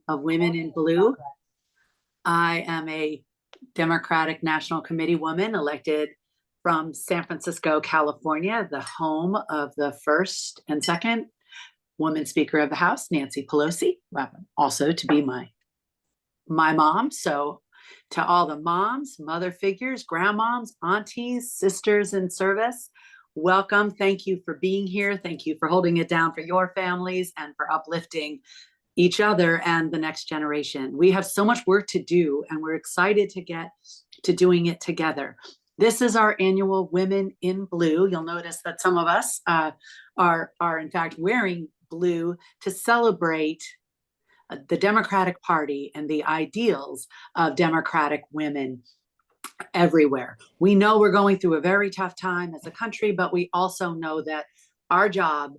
of Women in Blue. I am a Democratic National Committee woman elected from San Francisco, California, the home of the first and second woman Speaker of the House, Nancy Pelosi, also to be my mom. So to all the moms, mother figures, grandmoms, aunties, sisters in service, welcome. Thank you for being here. Thank you for holding it down for your families and for uplifting each other and the next generation. We have so much work to do, and we're excited to get to doing it together. This is our annual Women in Blue. You'll notice that some of us are in fact wearing blue to celebrate the Democratic Party and the ideals of Democratic women everywhere. We know we're going through a very tough time as a country, but we also know that our job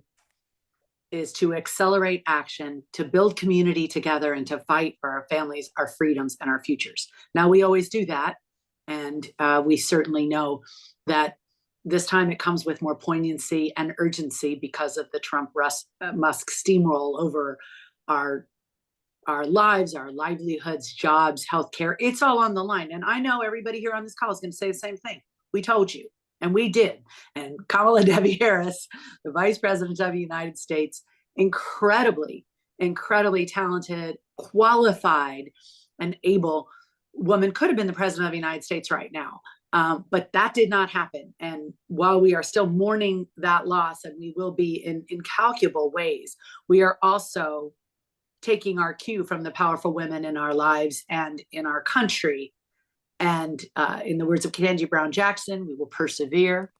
is to accelerate action, to build community together, and to fight for our families, our freedoms, and our futures. Now, we always do that, and we certainly know that this time it comes with more poignancy and urgency because of the Trump-Musk steamroll over our lives, our livelihoods, jobs, healthcare. It's all on the line. And I know everybody here on this call is going to say the same thing. We told you. And we did. And Kamala Debbie Harris, the Vice President of the United States, incredibly talented, qualified, and able woman, could have been the President of the United States right now. But that did not happen. And while we are still mourning that loss, and we will be in incalculable ways, we are also taking our cue from the powerful women in our lives and in our country. And in the words of Ketanji Brown Jackson, we will persevere.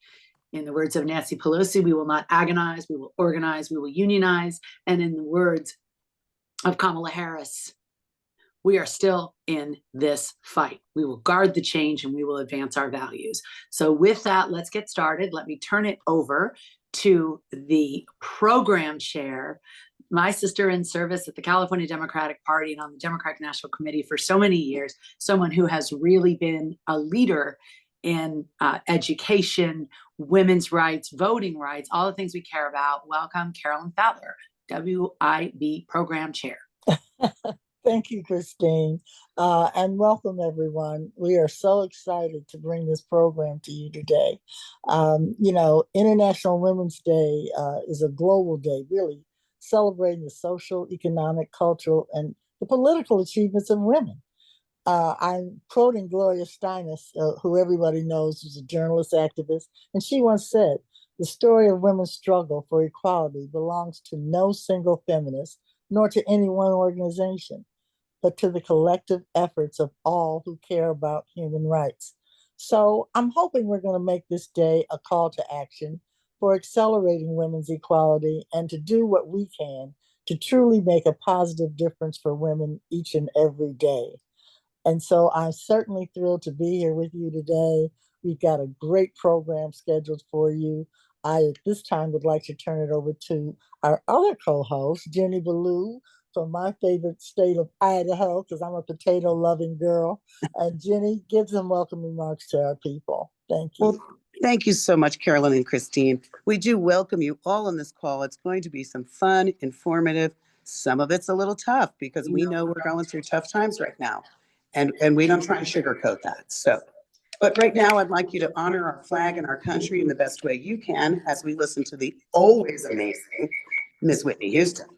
In the words of Nancy Pelosi, we will not agonize, we will organize, we will unionize. And in the words of Kamala Harris, we are still in this fight. We will guard the change and we will advance our values. So with that, let's get started. Let me turn it over to the program chair, my sister in service at the California Democratic Party and on the Democratic National Committee for so many years, someone who has really been a leader in education, women's rights, voting rights, all the things we care about. Welcome, Carolyn Fowler, WIB Program Chair. Thank you, Christine, and welcome everyone. We are so excited to bring this program to you today. International Women's Day is a global day, really celebrating the social, economic, cultural, and the political achievements of women. I'm quoting Gloria Steinem, who everybody knows is a journalist activist, and she once said, "The story of women's struggle for equality belongs to no single feminist, nor to any one organization, but to the collective efforts of all who care about human rights." So I'm hoping we're going to make this day a call to action for accelerating women's equality and to do what we can to truly make a positive difference for women each and every day. And so I'm certainly thrilled to be here with you today. We've got a great program scheduled for you. I, at this time, would like to turn it over to our other co-host, Jenny Ballou, from my favorite state of Idaho, because I'm a potato-loving girl. And Jenny, give some welcome remarks to our people. Thank you. Well, thank you so much, Carolyn and Christine. We do welcome you all on this call. It's going to be some fun, informative. Some of it's a little tough because we know we're going through tough times right now. And we don't try and sugarcoat that. But right now, I'd like you to honor our flag and our country in the best way you can as we listen to the always amazing Ms. Whitney Houston.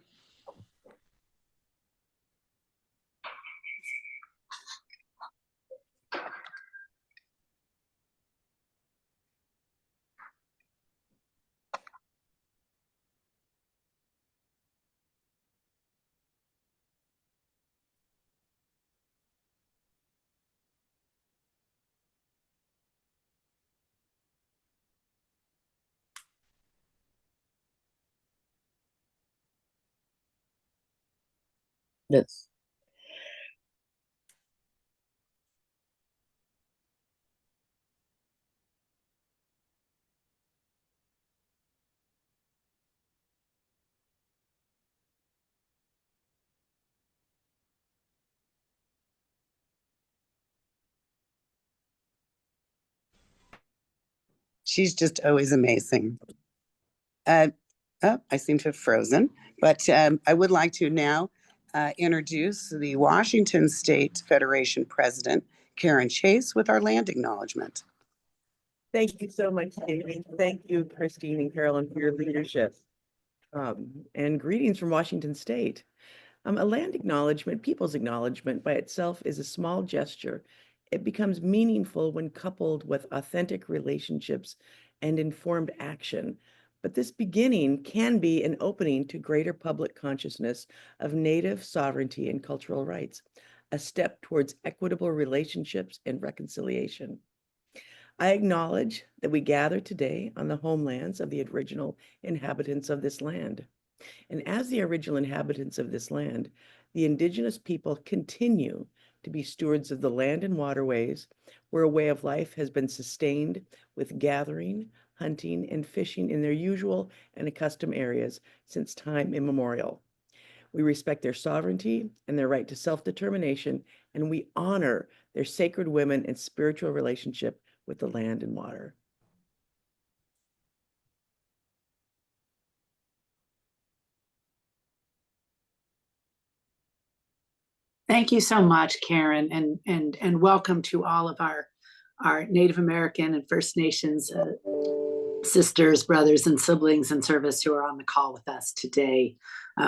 Yes. She's just always amazing. I seem to have frozen, but I would like to now introduce the Washington State Federation President, Karen Chase, with our land acknowledgement. Thank you so much, Amy. Thank you, Christine and Carolyn, for your leadership. And greetings from Washington State. A land acknowledgement, people's acknowledgement by itself is a small gesture. It becomes meaningful when coupled with authentic relationships and informed action. But this beginning can be an opening to greater public consciousness of Native sovereignty and cultural rights, a step towards equitable relationships and reconciliation. I acknowledge that we gather today on the homelands of the original inhabitants of this land. And as the original inhabitants of this land, the indigenous people continue to be stewards of the land and waterways where a way of life has been sustained with gathering, hunting, and fishing in their usual and accustomed areas since time immemorial. We respect their sovereignty and their right to self-determination, and we honor their sacred women and spiritual relationship with the land and water. Thank you so much, Karen, and welcome to all of our Native American and First Nations sisters, brothers, and siblings in service who are on the call with us today.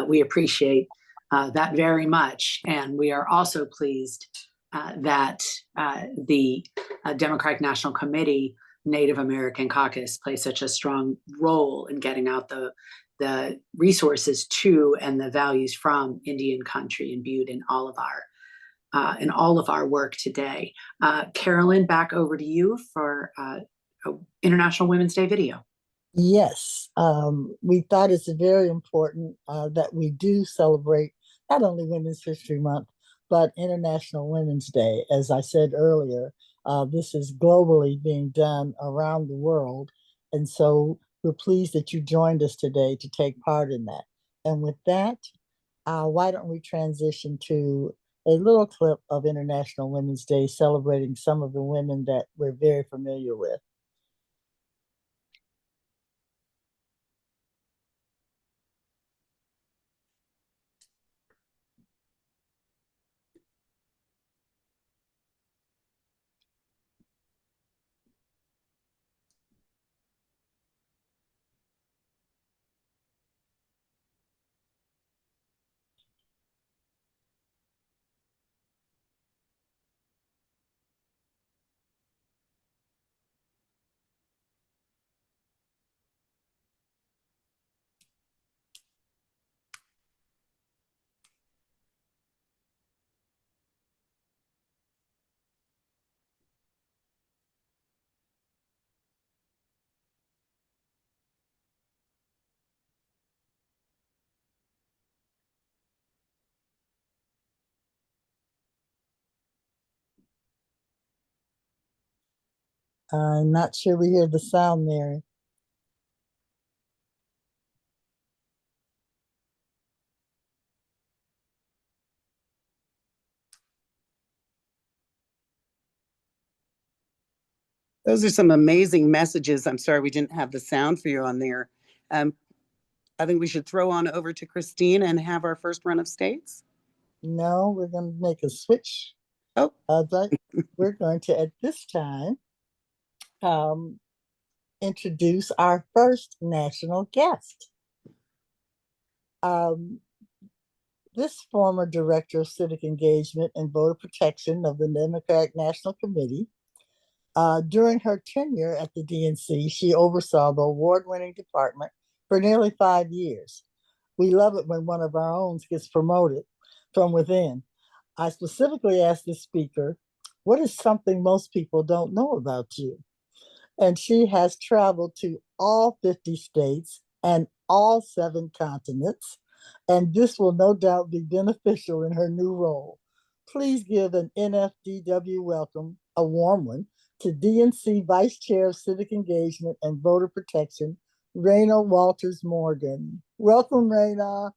We appreciate that very much, and we are also pleased that the Democratic National Committee Native American Caucus plays such a strong role in getting out the resources to and the values from Indian country imbued in all of our work today. Carolyn, back over to you for International Women's Day video. Yes, we thought it's very important that we do celebrate not only Women's History Month, but International Women's Day. As I said earlier, this is globally being done around the world. And so we're pleased that you joined us today to take part in that. And with that, why don't we transition to a little clip of International Women's Day celebrating some of the women that we're very familiar with. I'm not sure we hear the sound, Mary. Those are some amazing messages. I'm sorry we didn't have the sound for you on there. I think we should throw on over to Christine and have our first run of states. No, we're going to make a switch. Oh, But we're going to, at this time, introduce our first national guest. This former director of civic engagement and voter protection of the Democratic National Committee, during her tenure at the DNC, she oversaw the award-winning department for nearly 5 years. We love it when one of our own gets promoted from within. I specifically asked the speaker, what is something most people don't know about you? And she has traveled to all 50 states and all 7 continents, and this will no doubt be beneficial in her new role. Please give an NFDW welcome, a warm one, to DNC Vice Chair of Civic Engagement and Voter Protection, Raina Walters Morgan. Welcome, Raina.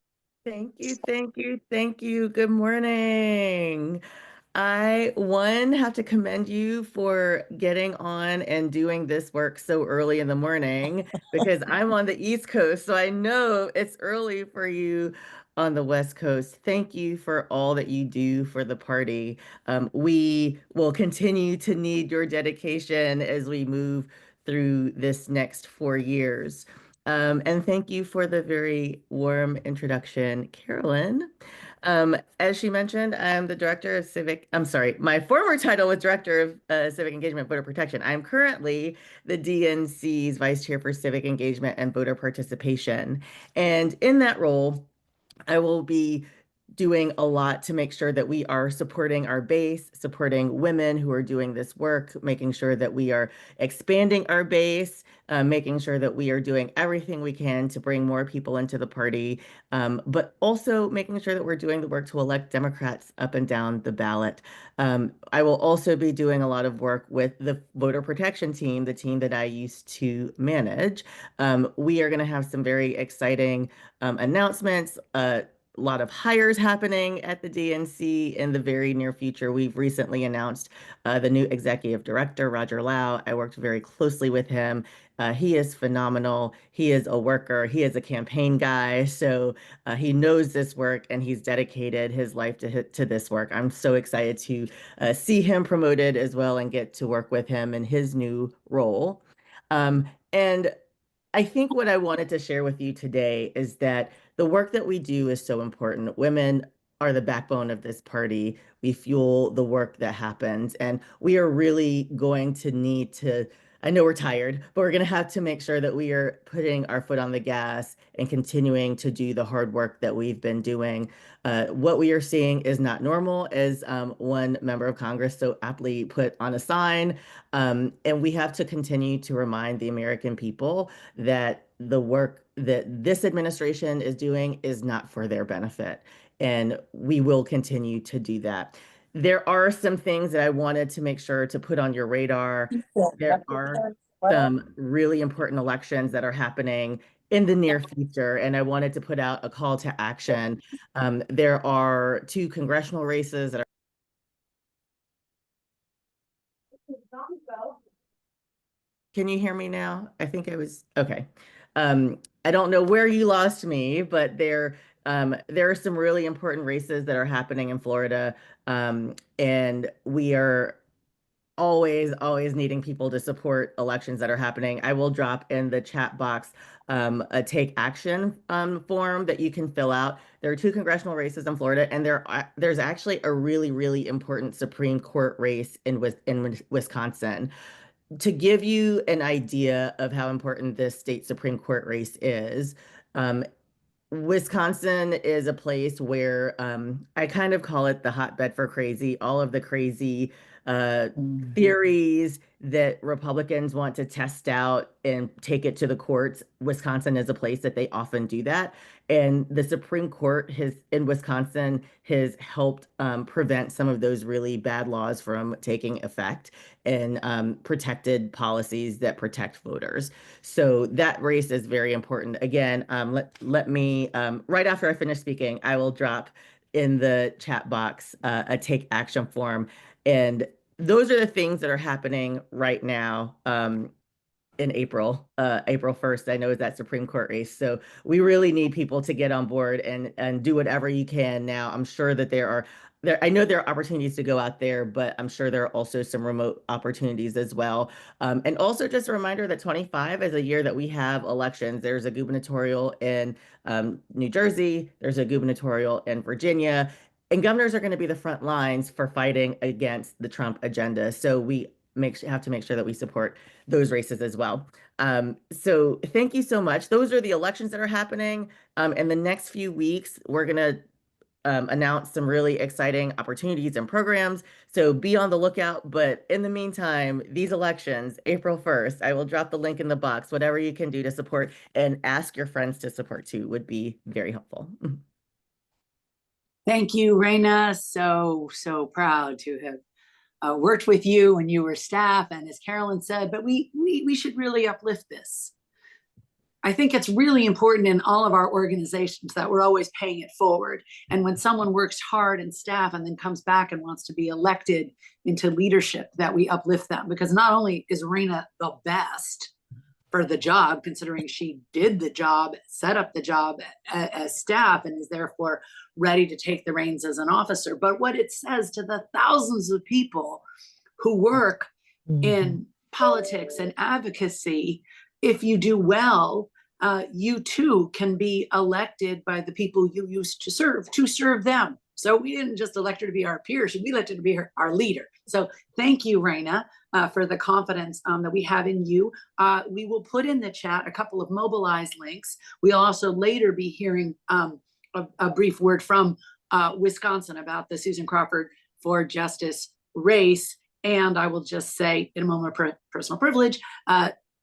Thank you, thank you, thank you. Good morning. I have to commend you for getting on and doing this work so early in the morning because I'm on the East Coast, so I know it's early for you on the West Coast. Thank you for all that you do for the party. We will continue to need your dedication as we move through this next 4 years. And thank you for the very warm introduction, Carolyn. As she mentioned, I'm the director of my former title was director of civic engagement voter protection. I'm currently the DNC's vice chair for civic engagement and voter participation. And in that role, I will be doing a lot to make sure that we are supporting our base, supporting women who are doing this work, making sure that we are expanding our base, making sure that we are doing everything we can to bring more people into the party, but also making sure that we're doing the work to elect Democrats up and down the ballot. I will also be doing a lot of work with the voter protection team, the team that I used to manage. We are going to have some very exciting announcements, a lot of hires happening at the DNC in the very near future. We've recently announced the new executive director, Roger Lau. I worked very closely with him. He is phenomenal. He is a worker. He is a campaign guy. So he knows this work and he's dedicated his life to this work. I'm so excited to see him promoted as well and get to work with him in his new role. And I think what I wanted to share with you today is that the work that we do is so important. Women are the backbone of this party. We fuel the work that happens, and we are really going to need to. I know we're tired, but we're going to have to make sure that we are putting our foot on the gas and continuing to do the hard work that we've been doing. What we are seeing is not normal, as one member of Congress so aptly put on a sign. And we have to continue to remind the American people that the work that this administration is doing is not for their benefit. And we will continue to do that. There are some things that I wanted to make sure to put on your radar. There are some really important elections that are happening in the near future, and I wanted to put out a call to action. There are 2 congressional races that are. Can you hear me now? I think I was okay. I don't know where you lost me, but there are some really important races that are happening in Florida, and we are always needing people to support elections that are happening. I will drop in the chat box a take action form that you can fill out. There are 2 congressional races in Florida, and there's actually a really important Supreme Court race in Wisconsin. To give you an idea of how important this state Supreme Court race is, Wisconsin is a place where I kind of call it the hotbed for crazy. All of the crazy theories that Republicans want to test out and take it to the courts. Wisconsin is a place that they often do that. And the Supreme Court in Wisconsin has helped prevent some of those really bad laws from taking effect and protected policies that protect voters. So that race is very important. Again, let me, right after I finish speaking, I will drop in the chat box a take action form. And those are the things that are happening right now in April 1st. I know is that Supreme Court race. So we really need people to get on board and do whatever you can now. I'm sure that I know there are opportunities to go out there, but I'm sure there are also some remote opportunities as well. And also just a reminder that 25 is a year that we have elections. There's a gubernatorial in New Jersey, there's a gubernatorial in Virginia, and governors are going to be the front lines for fighting against the Trump agenda. So we have to make sure that we support those races as well. So thank you so much. Those are the elections that are happening. In the next few weeks, we're going to announce some really exciting opportunities and programs. So be on the lookout. But in the meantime, these elections, April 1st, I will drop the link in the box. Whatever you can do to support and ask your friends to support too would be very helpful. Thank you, Raina. So proud to have worked with you when you were staff. And as Carolyn said, but we should really uplift this. I think it's really important in all of our organizations that we're always paying it forward. And when someone works hard in staff and then comes back and wants to be elected into leadership, that we uplift them, because not only is Raina the best for the job, considering she did the job, set up the job as staff, and is therefore ready to take the reins as an officer, but what it says to the thousands of people who work in politics and advocacy, if you do well, you too can be elected by the people you used to serve them. So we didn't just elect her to be our peer, we elected to be our leader. So thank you, Raina, for the confidence that we have in you. We will put in the chat a couple of mobilized links. We'll also later be hearing a brief word from Wisconsin about the Susan Crawford for Justice race. And I will just say, in a moment of personal privilege,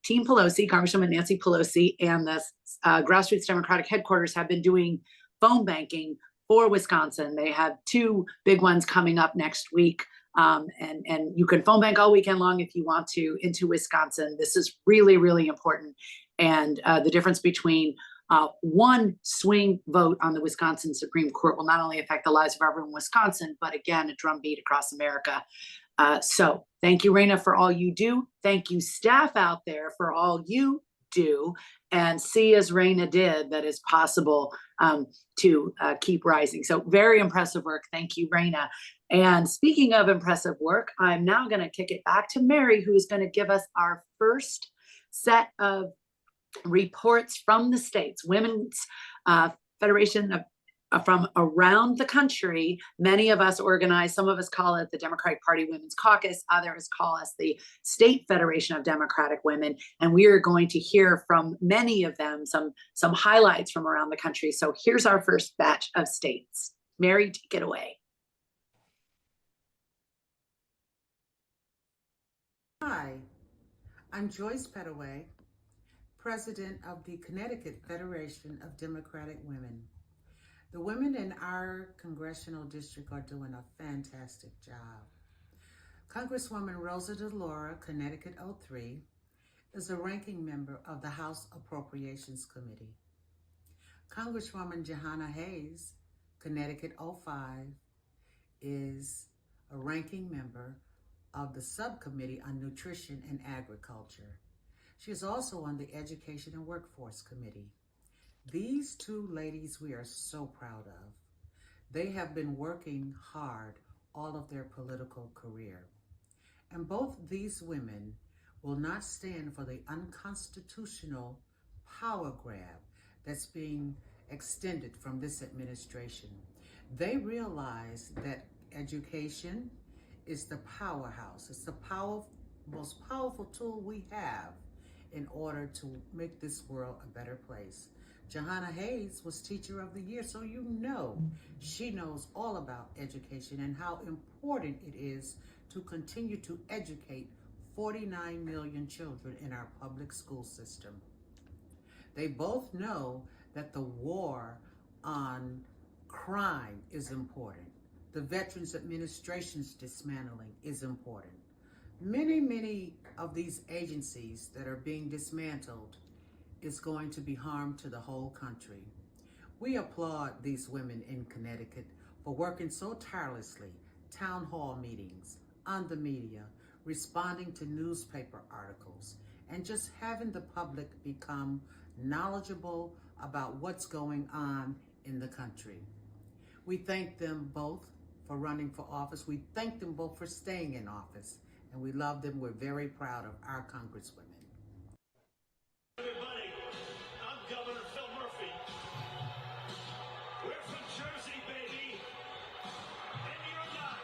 Team Pelosi, Congresswoman Nancy Pelosi, and the Grassroots Democratic Headquarters have been doing phone banking for Wisconsin. They have 2 big ones coming up next week. And you can phone bank all weekend long if you want to into Wisconsin. This is really, really important. And the difference between one swing vote on the Wisconsin Supreme Court will not only affect the lives of everyone in Wisconsin, but again, a drumbeat across America. So thank you, Raina, for all you do. Thank you, staff out there, for all you do. And see, as Raina did, that is possible to keep rising. So very impressive work. Thank you, Raina. And speaking of impressive work, I'm now going to kick it back to Mary, who is going to give us our first set of reports from the states. Women's Federation from around the country. Many of us organize, some of us call it the Democratic Party Women's Caucus, others call us the State Federation of Democratic Women. And we are going to hear from many of them, some highlights from around the country. So here's our first batch of states. Mary, take it away. Hi, I'm Joyce Pettaway, President of the Connecticut Federation of Democratic Women. The women in our congressional district are doing a fantastic job. Congresswoman Rosa DeLaura, Connecticut 03, is a ranking member of the House Appropriations Committee. Congresswoman Johanna Hayes, Connecticut 05, is a ranking member of the Subcommittee on Nutrition and Agriculture. She is also on the Education and Workforce Committee. These 2 ladies we are so proud of. They have been working hard all of their political career. And both these women will not stand for the unconstitutional power grab that's being extended from this administration. They realize that education is the powerhouse. It's the most powerful tool we have in order to make this world a better place. Johanna Hayes was Teacher of the Year, so you know she knows all about education and how important it is to continue to educate 49 million children in our public school system. They both know that the war on crime is important. The Veterans Administration's dismantling is important. Many of these agencies that are being dismantled is going to be harm to the whole country. We applaud these women in Connecticut for working so tirelessly, town hall meetings, on the media, responding to newspaper articles, and just having the public become knowledgeable about what's going on in the country. We thank them both for running for office. We thank them both for staying in office, and we love them. We're very proud of our congresswomen. Everybody, I'm Governor Phil Murphy. We're from Jersey, baby. And you're not.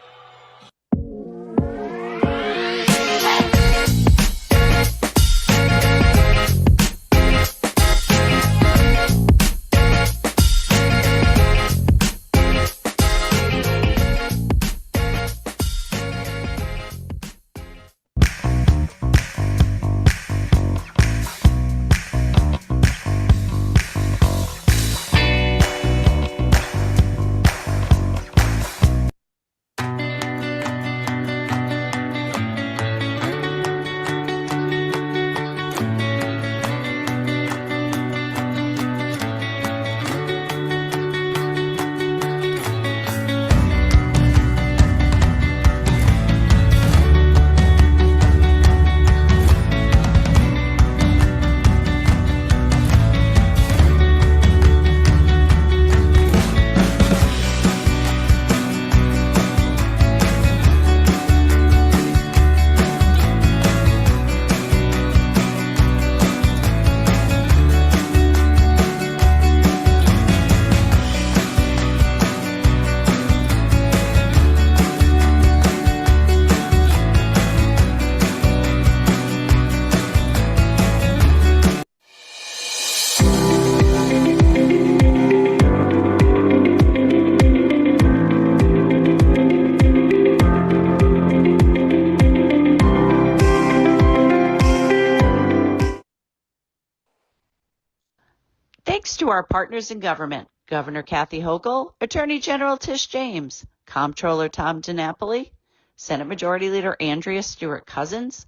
our partners in government, Governor Kathy Hochul, Attorney General Tish James, Comptroller Tom DiNapoli, Senate Majority Leader Andrea Stewart-Cousins,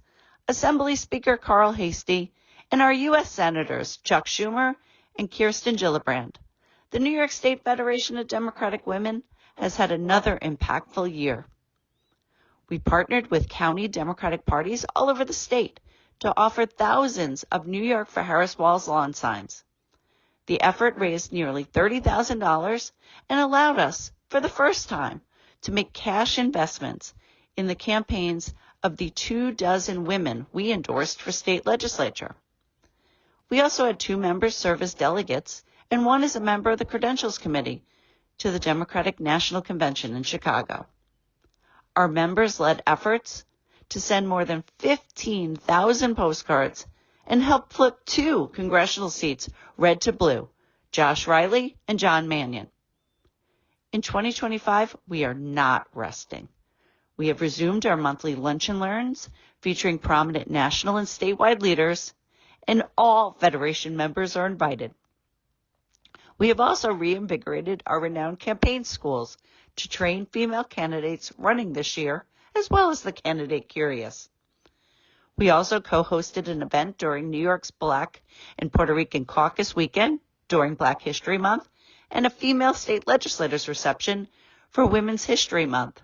Assembly Speaker Carl Hastie, and our U.S. Senators Chuck Schumer and Kirsten Gillibrand. The New York State Federation of Democratic Women has had another impactful year. We partnered with county Democratic parties all over the state to offer thousands of New York for Harris Walls lawn signs. The effort raised nearly $30,000 and allowed us, for the first time, to make cash investments in the campaigns of the 24 women we endorsed for state legislature. We also had 2 members serve as delegates and 1 as a member of the Credentials Committee to the Democratic National Convention in Chicago. Our members led efforts to send more than 15,000 postcards and help flip 2 congressional seats red to blue, Josh Riley and John Mannion. In 2025, we are not resting. We have resumed our monthly lunch and learns featuring prominent national and statewide leaders, and all Federation members are invited. We have also reinvigorated our renowned campaign schools to train female candidates running this year, as well as the candidate curious. We also co-hosted an event during New York's Black and Puerto Rican Caucus Weekend during Black History Month and a female state legislators reception for Women's History Month.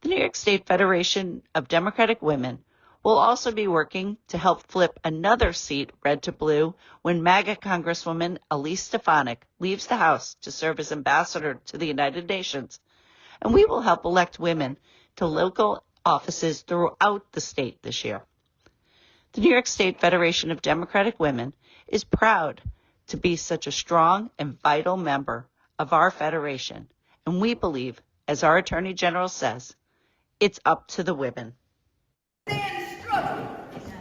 The New York State Federation of Democratic Women will also be working to help flip another seat red to blue when MAGA Congresswoman Elise Stefanik leaves the House to serve as ambassador to the United Nations, and we will help elect women to local offices throughout the state this year. The New York State Federation of Democratic Women is proud to be such a strong and vital member of our federation, and we believe, as our Attorney General says, it's up to the women. Struggle,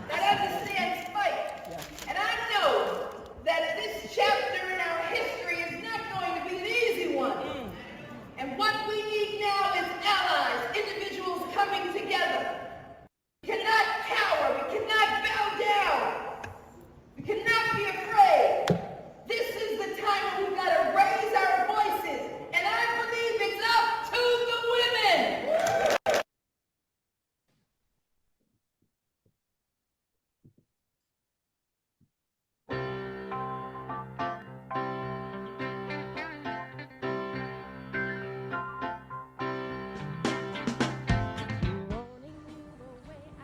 that understands fight. And I know that this chapter in our history is not going to be an easy one. And what we need now is allies, individuals coming together. We cannot cower, we cannot bow down, we cannot be afraid. This is the time when we've got to raise our voices, and I believe it's up to the women.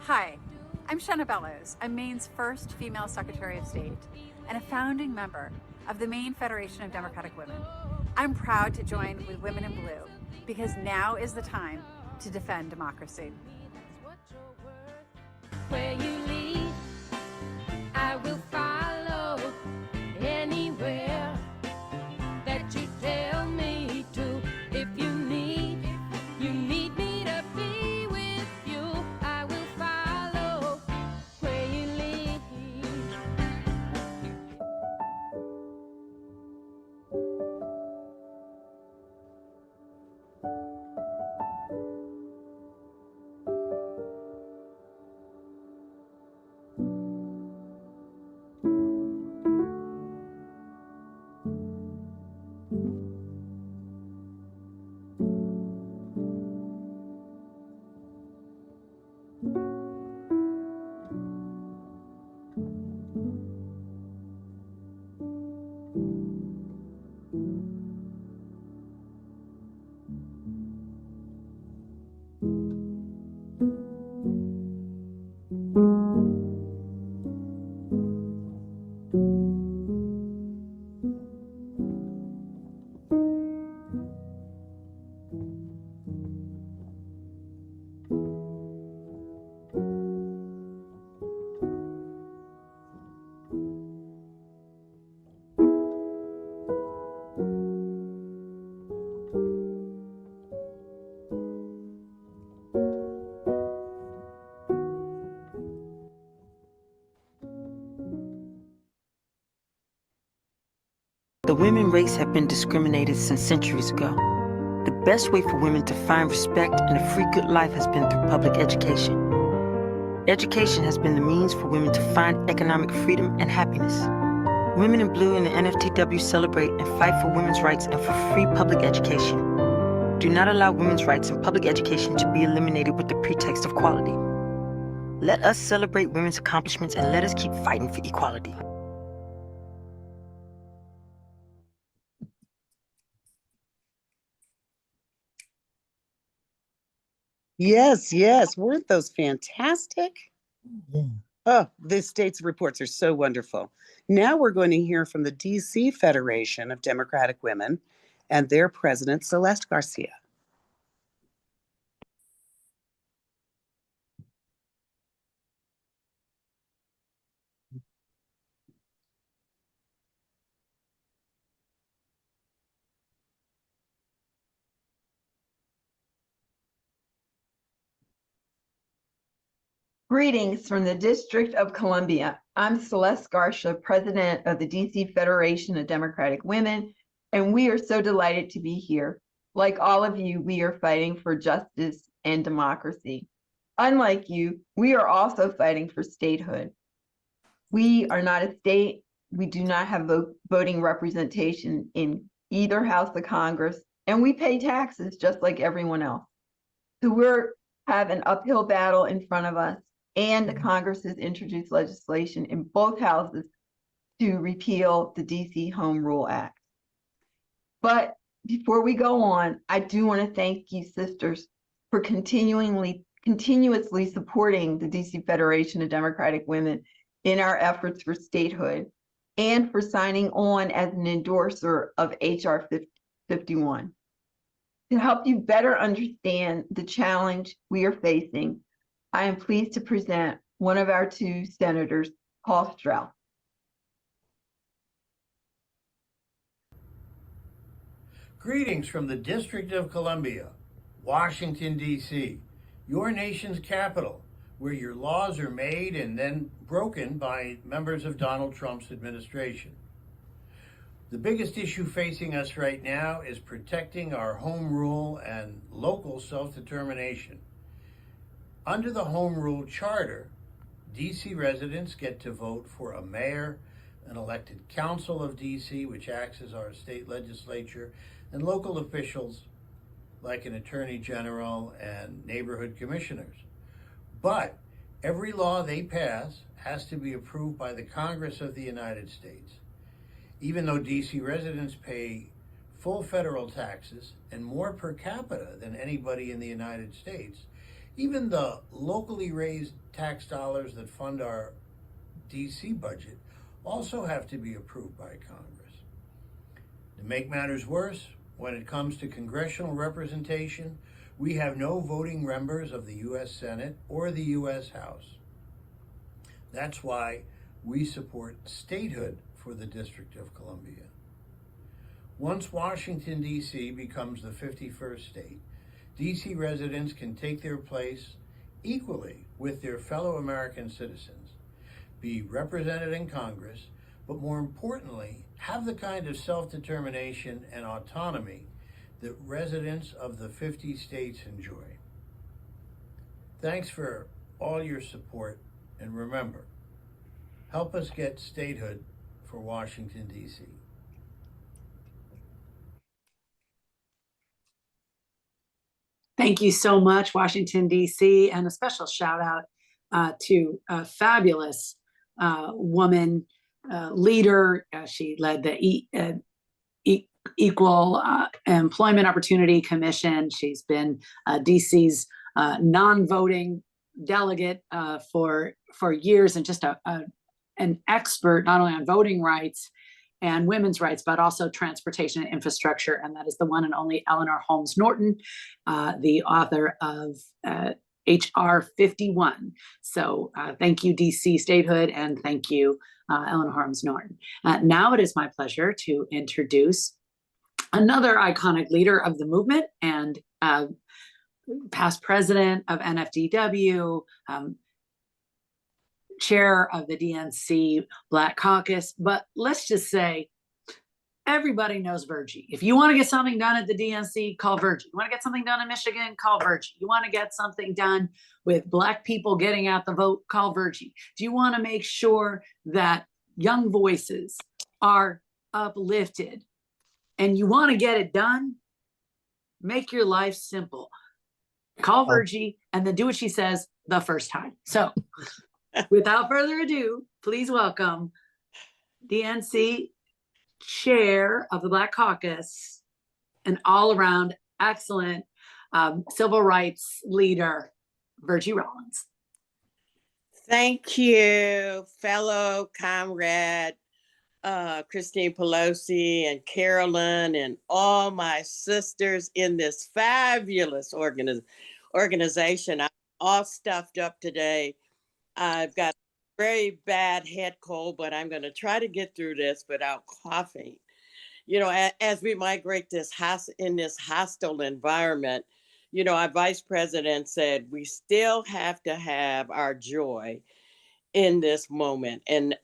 Hi, I'm Shanna Bellows. I'm Maine's first female Secretary of State and a founding member of the Maine Federation of Democratic Women. I'm proud to join with Women in Blue because now is the time to defend democracy. Where you lead, I will follow anywhere that you tell me to. If you need me to be with you, I will follow where you lead. The women race have been discriminated since centuries ago. The best way for women to find respect and a free good life has been through public education. Education has been the means for women to find economic freedom and happiness. Women in Blue and the NFTW celebrate and fight for women's rights and for free public education. Do not allow women's rights and public education to be eliminated with the pretext of equality. Let us celebrate women's accomplishments and let us keep fighting for equality. Yes, yes. Weren't those fantastic? Yeah. Oh, the state's reports are so wonderful. Now we're going to hear from the DC Federation of Democratic Women and their president, Celeste Garcia. Greetings from the District of Columbia. I'm Celeste Garcia, president of the DC Federation of Democratic Women, and we are so delighted to be here. Like all of you, we are fighting for justice and democracy. Unlike you, we are also fighting for statehood. We are not a state. We do not have voting representation in either house of Congress, and we pay taxes just like everyone else. So we're have an uphill battle in front of us, and the Congress has introduced legislation in both houses to repeal the DC Home Rule Act. But before we go on, I do want to thank you, sisters, for continuously supporting the DC Federation of Democratic Women in our efforts for statehood and for signing on as an endorser of HR 51. To help you better understand the challenge we are facing, I am pleased to present one of our two senators, Paul Strauss. Greetings from the District of Columbia, Washington, D.C., your nation's capital, where your laws are made and then broken by members of Donald Trump's administration. The biggest issue facing us right now is protecting our home rule and local self-determination. Under the Home Rule Charter, D.C. residents get to vote for a mayor, an elected council of D.C., which acts as our state legislature, and local officials like an attorney general and neighborhood commissioners. But every law they pass has to be approved by the Congress of the United States. Even though DC residents pay full federal taxes and more per capita than anybody in the United States, even the locally raised tax dollars that fund our DC budget also have to be approved by Congress. To make matters worse, when it comes to congressional representation, we have no voting members of the U.S. Senate or the U.S. House. That's why we support statehood for the District of Columbia. Once Washington, D.C. becomes the 51st state, D.C. residents can take their place equally with their fellow American citizens, be represented in Congress, but more importantly, have the kind of self-determination and autonomy that residents of the 50 states enjoy. Thanks for all your support, and remember, help us get statehood for Washington, D.C. Thank you so much, Washington, D.C., and a special shout out to a fabulous woman leader. She led the Equal Employment Opportunity Commission. She's been DC's non-voting delegate for years, and just an expert not only on voting rights and women's rights, but also transportation and infrastructure. And that is the one and only Eleanor Holmes Norton, the author of HR 51. So thank you, DC statehood, and thank you, Eleanor Holmes Norton. Now it is my pleasure to introduce another iconic leader of the movement and past president of NFDW, chair of the DNC Black Caucus. But let's just say everybody knows Virgie. If you want to get something done at the DNC, call Virgie. You want to get something done in Michigan, call Virgie. You want to get something done with Black people getting out the vote, call Virgie. Do you want to make sure that young voices are uplifted and you want to get it done, make your life simple. Call Virgie and then do what she says the first time. So without further ado, please welcome DNC Chair of the Black Caucus, an all-around excellent civil rights leader, Virgie Rollins. Thank you, fellow comrade Christine Pelosi and Carolyn and all my sisters in this fabulous organization. I'm all stuffed up today. I've got a very bad head cold, but I'm going to try to get through this without coughing. You know, as we migrate in this hostile environment, you know, our vice president said we still have to have our joy in this moment, and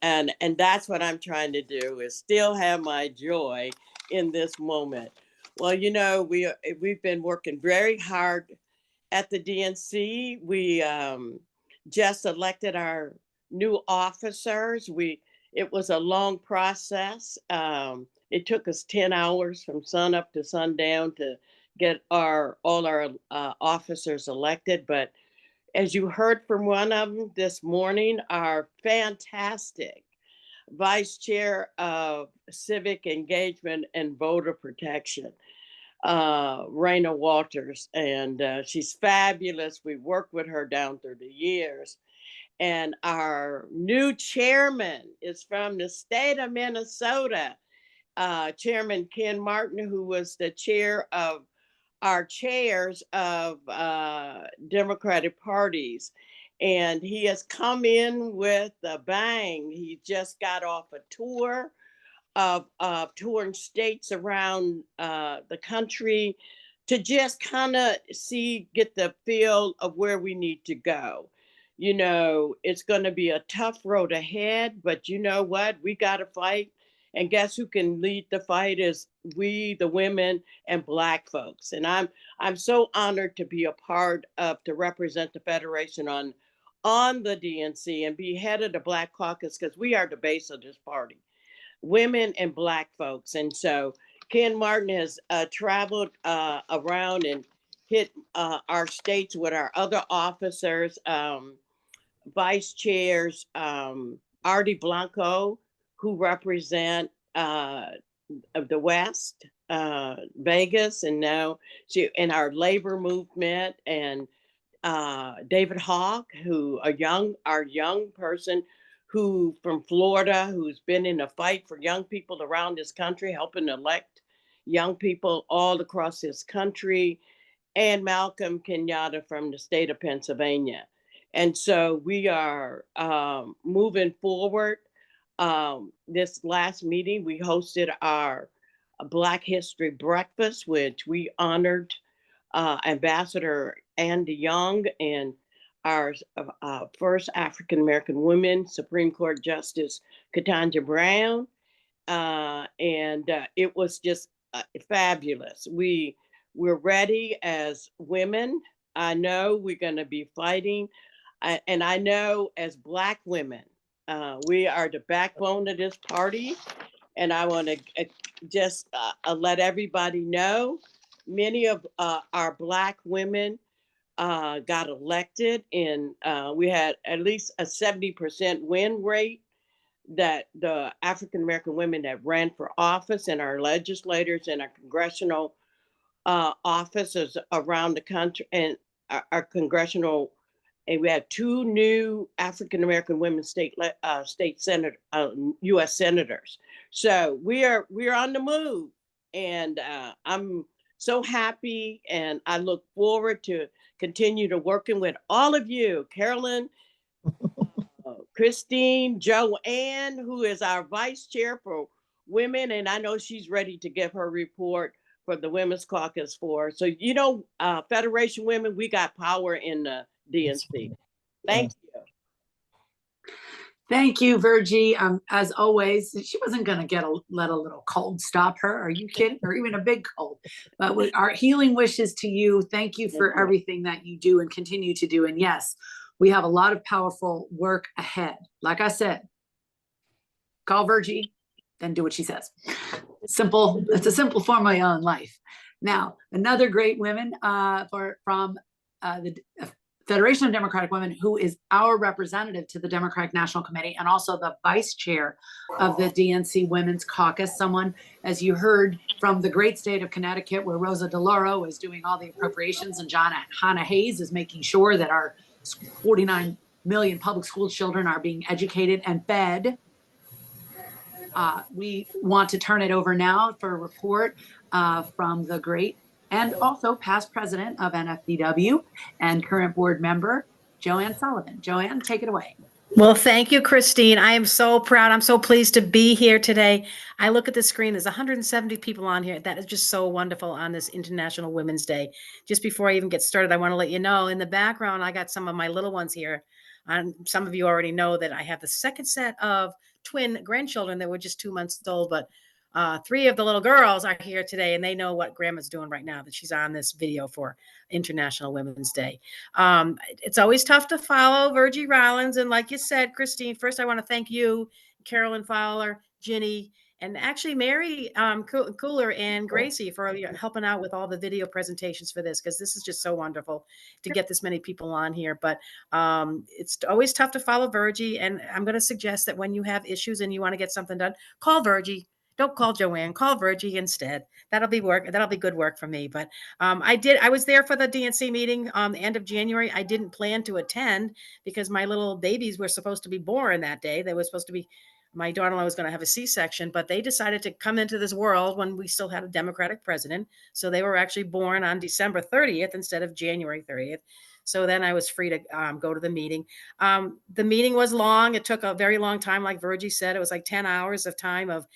that's what I'm trying to do, is still have my joy in this moment. Well, you know, we've been working very hard at the DNC. We just elected our new officers. It was a long process. It took us 10 hours from sun up to sundown to get all our officers elected. But as you heard from one of them this morning, our fantastic Vice Chair of Civic Engagement and Voter Protection, Raina Walters, and she's fabulous. We worked with her down through the years. And our new chairman is from the state of Minnesota, Chairman Ken Martin, who was the chair of our chairs of Democratic parties. And he has come in with a bang. He just got off a tour of touring states around the country to just kind of get the feel of where we need to go. You know, it's going to be a tough road ahead, but you know what? We got to fight. And guess who can lead the fight is we, the women and Black folks. And I'm so honored to be a part of, to represent the Federation on the DNC and be head of the Black Caucus, because we are the base of this party, women and Black folks. And so Ken Martin has traveled around and hit our states with our other officers, vice chairs, Artie Blanco, who represent of the West, Vegas, and now in our labor movement, and David Hawk, who our young person who from Florida, who's been in a fight for young people around this country, helping elect young people all across this country, and Malcolm Kenyatta from the state of Pennsylvania. And so we are moving forward. This last meeting, we hosted our Black History Breakfast, which we honored Ambassador Andy Young and our first African-American woman, Supreme Court Justice Ketanji Brown. And it was just fabulous. We're ready as women. I know we're going to be fighting. And I know as Black women, we are the backbone of this party. And I want to just let everybody know, many of our Black women got elected, and we had at least a 70% win rate, that the African-American women that ran for office, and our legislators and our congressional offices around the country, and our congressional, and we had 2 new African-American women state senator, U.S. senators. So we're on the move, and I'm so happy, and I look forward to continue to working with all of you, Carolyn, Christine, Joanne, who is our vice chair for women, and I know she's ready to give her report for the Women's Caucus for. So, you know, Federation Women, we got power in the DNC. Thank you. Thank you, Virgie. As always, she wasn't going to let a little cold stop her. Are you kidding? Or even a big cold. But with our healing wishes to you. Thank you for everything that you do and continue to do. And yes, we have a lot of powerful work ahead. Like I said, call Virgie then do what she says. Simple. It's a simple formula in life. Now, another great woman from the Federation of Democratic Women, who is our representative to the Democratic National Committee and also the vice chair of the DNC Women's Caucus. Someone, as you heard, from the great state of Connecticut, where Rosa DeLauro is doing all the appropriations and Hannah Hayes is making sure that our 49 million public school children are being educated and fed. We want to turn it over now for a report from the great and also past president of NFDW and current board member, Joanne Sullivan. Joanne, take it away. Well, thank you, Christine. I am so proud. I'm so pleased to be here today. I look at the screen, there's 170 people on here. That is just so wonderful on this International Women's Day. Just before I even get started, I want to let you know in the background, I got some of my little ones here. Some of you already know that I have the second set of twin grandchildren that were just 2 months old, but 3 of the little girls are here today, and they know what grandma's doing right now, that she's on this video for International Women's Day. It's always tough to follow Virgie Rollins. And like you said, Christine, first I want to thank you, Carolyn Fowler, Ginny, and actually Mary Cooler and Gracie for helping out with all the video presentations for this, because this is just so wonderful to get this many people on here. But it's always tough to follow Virgie. And I'm going to suggest that when you have issues and you want to get something done, call Virgie. Don't call Joanne, call Virgie instead. That'll be good work for me. But I was there for the DNC meeting the end of January. I didn't plan to attend because my little babies were supposed to be born that day. They were supposed to be, my daughter-in-law was going to have a C-section, but they decided to come into this world when we still had a Democratic president. So they were actually born on December 30th instead of January 30th. So then I was free to go to the meeting. The meeting was long. It took a very long time. Like Virgie said, it was like 10 hours of time of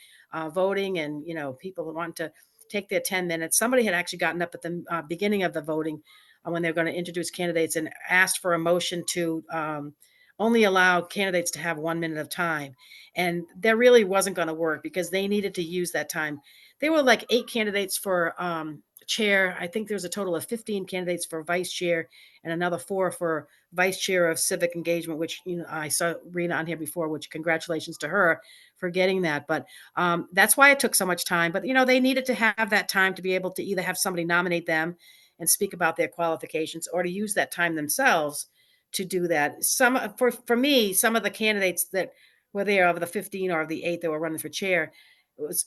voting, and people want to take their 10 minutes. Somebody had actually gotten up at the beginning of the voting when they were going to introduce candidates and asked for a motion to only allow candidates to have 1 minute of time. And that really wasn't going to work because they needed to use that time. There were like 8 candidates for chair. I think there's a total of 15 candidates for vice chair and another 4 for vice chair of civic engagement, which I saw Rena on here before, which congratulations to her for getting that. But that's why it took so much time. But they needed to have that time to be able to either have somebody nominate them and speak about their qualifications, or to use that time themselves to do that. For me, some of the candidates that were there, of the 15 or of the 8 that were running for chair,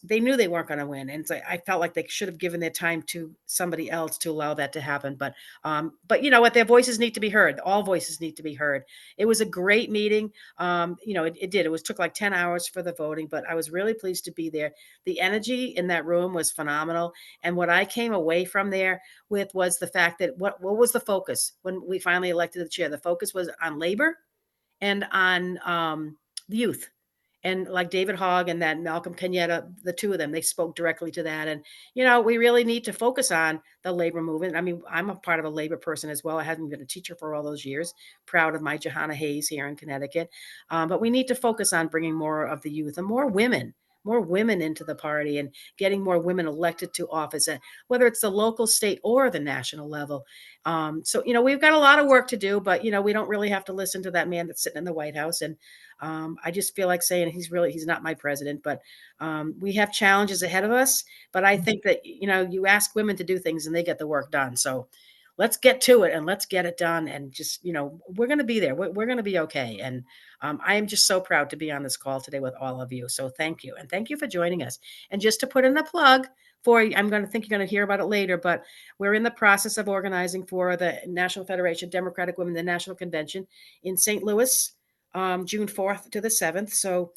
they knew they weren't going to win. And so I felt like they should have given their time to somebody else to allow that to happen. But you know what? Their voices need to be heard. All voices need to be heard. It was a great meeting. It did. It took like 10 hours for the voting, but I was really pleased to be there. The energy in that room was phenomenal. And what I came away from there with was the fact that what was the focus when we finally elected the chair? The focus was on labor and on the youth. And like David Hogg and that Malcolm Kenyatta, the 2 of them, they spoke directly to that. And, we really need to focus on the labor movement. I mean, I'm a part of a labor person as well. I haven't been a teacher for all those years, proud of my Johanna Hayes here in Connecticut. But we need to focus on bringing more of the youth and more women into the party and getting more women elected to office, whether it's the local, state, or the national level. So, we've got a lot of work to do, but, we don't really have to listen to that man that's sitting in the White House. And I just feel like saying he's not my president, but we have challenges ahead of us. But I think that, you ask women to do things and they get the work done. So let's get to it and let's get it done. And just, we're going to be there. We're going to be okay. And I am just so proud to be on this call today with all of you. So thank you. And thank you for joining us. And just to put in a plug for, you're going to hear about it later, but we're in the process of organizing for the National Federation of Democratic Women, the National Convention in St. Louis, June 4th to the 7th. So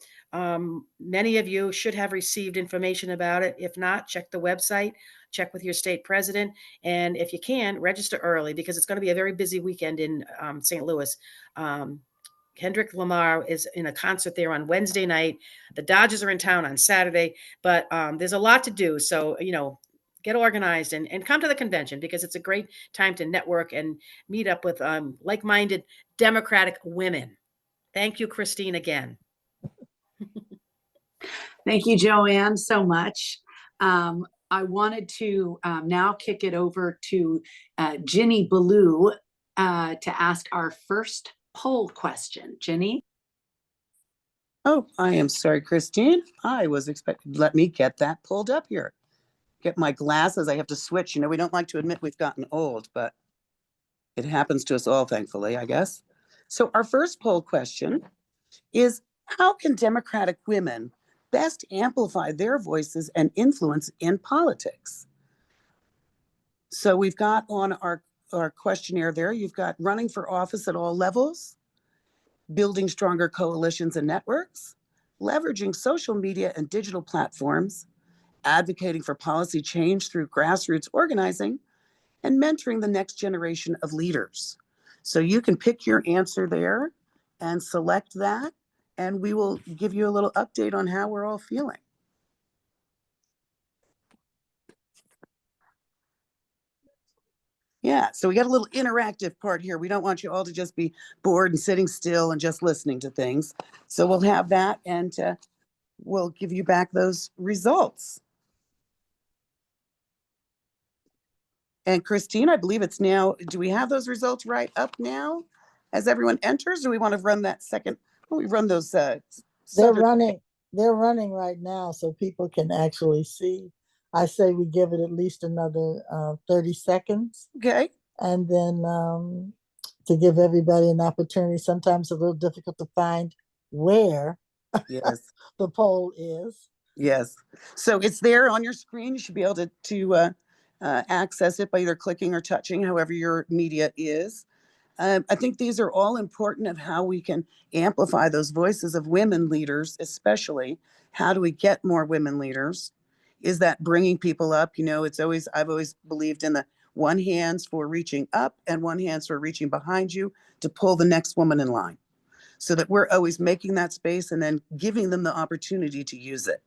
many of you should have received information about it. If not, check the website, check with your state president. And if you can, register early because it's going to be a very busy weekend in St. Louis. Kendrick Lamar is in a concert there on Wednesday night. The Dodgers are in town on Saturday, but there's a lot to do. So, get organized and come to the convention because it's a great time to network and meet up with like-minded Democratic women. Thank you, Christine, again. Thank you, Joanne, so much. I wanted to now kick it over to Ginny Ballou to ask our first poll question. Ginny? Oh, I am sorry, Christine. I was expecting, let me get that pulled up here. Get my glasses. I have to switch. You know, we don't like to admit we've gotten old, but it happens to us all, thankfully, I guess. So our first poll question is, how can Democratic women best amplify their voices and influence in politics? So we've got on our questionnaire there, you've got running for office at all levels, building stronger coalitions and networks, leveraging social media and digital platforms, advocating for policy change through grassroots organizing, and mentoring the next generation of leaders. So you can pick your answer there and select that, and we will give you a little update on how we're all feeling. Yeah, so we got a little interactive part here. We don't want you all to just be bored and sitting still and just listening to things. So we'll have that, and we'll give you back those results. And Christine, I believe it's now, do we have those results right up now as everyone enters? Do we want to run that second? Well, we run those. They're running right now, so people can actually see. I say we give it at least another 30 seconds. Okay. And then to give everybody an opportunity. Sometimes it's a little difficult to find where yes. the poll is. Yes. So it's there on your screen. You should be able to access it by either clicking or touching, however your media is. I think these are all important of how we can amplify those voices of women leaders, especially. How do we get more women leaders? Is that bringing people up? You know, I've always believed in the one hand's for reaching up and one hand's for reaching behind you to pull the next woman in line, so that we're always making that space and then giving them the opportunity to use it.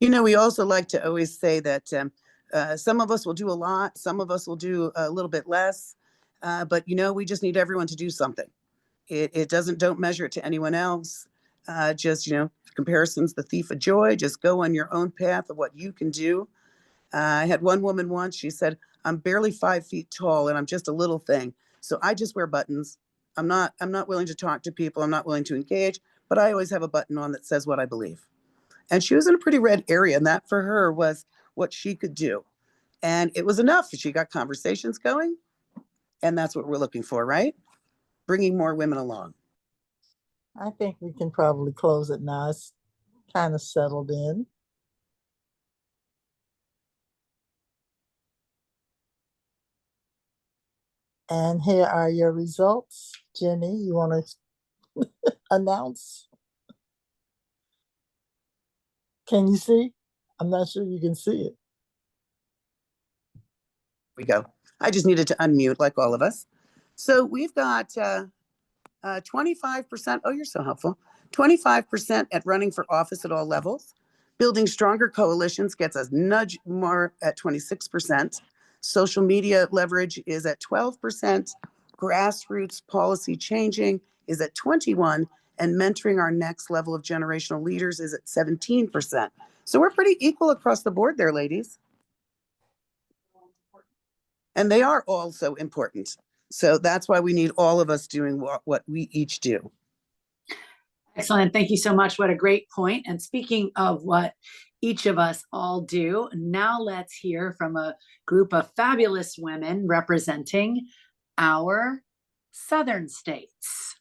You know, we also like to always say that some of us will do a lot, some of us will do a little bit less, but you know, we just need everyone to do something. Don't measure it to anyone else. Just, you know, comparison's the thief of joy. Just go on your own path of what you can do. I had one woman once, she said, I'm barely 5 feet tall and I'm just a little thing. So I just wear buttons. I'm not willing to talk to people. I'm not willing to engage, but I always have a button on that says what I believe. And she was in a pretty red area, and that for her was what she could do. And it was enough. She got conversations going, and that's what we're looking for, right? Bringing more women along. I think we can probably close it now. It's kind of settled in. And here are your results. Jenny, you want to announce? Can you see? I'm not sure you can see it. We go. I just needed to unmute like all of us. So we've got 25%. Oh, you're so helpful. 25% at running for office at all levels. Building stronger coalitions gets us nudge more at 26%. Social media leverage is at 12%. Grassroots policy changing is at 21%. And mentoring our next level of generational leaders is at 17%. So we're pretty equal across the board there, ladies. And they are also important. So that's why we need all of us doing what we each do. Excellent. Thank you so much. What a great point. And speaking of what each of us all do, now let's hear from a group of fabulous women representing our southern states.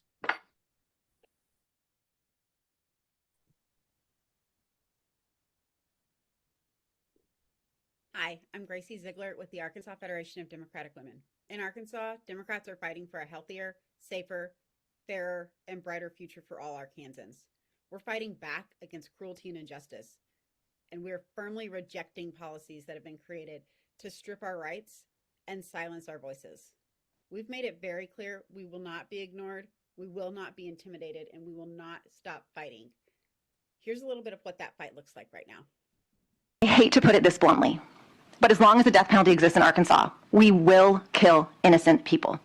Hi, I'm Gracie Ziegler with the Arkansas Federation of Democratic Women. In Arkansas, Democrats are fighting for a healthier, safer, fairer, and brighter future for all Arkansans. We're fighting back against cruelty and injustice, and we're firmly rejecting policies that have been created to strip our rights and silence our voices. We've made it very clear we will not be ignored, we will not be intimidated, and we will not stop fighting. Here's a little bit of what that fight looks like right now. I hate to put it this bluntly, but as long as the death penalty exists in Arkansas, we will kill innocent people.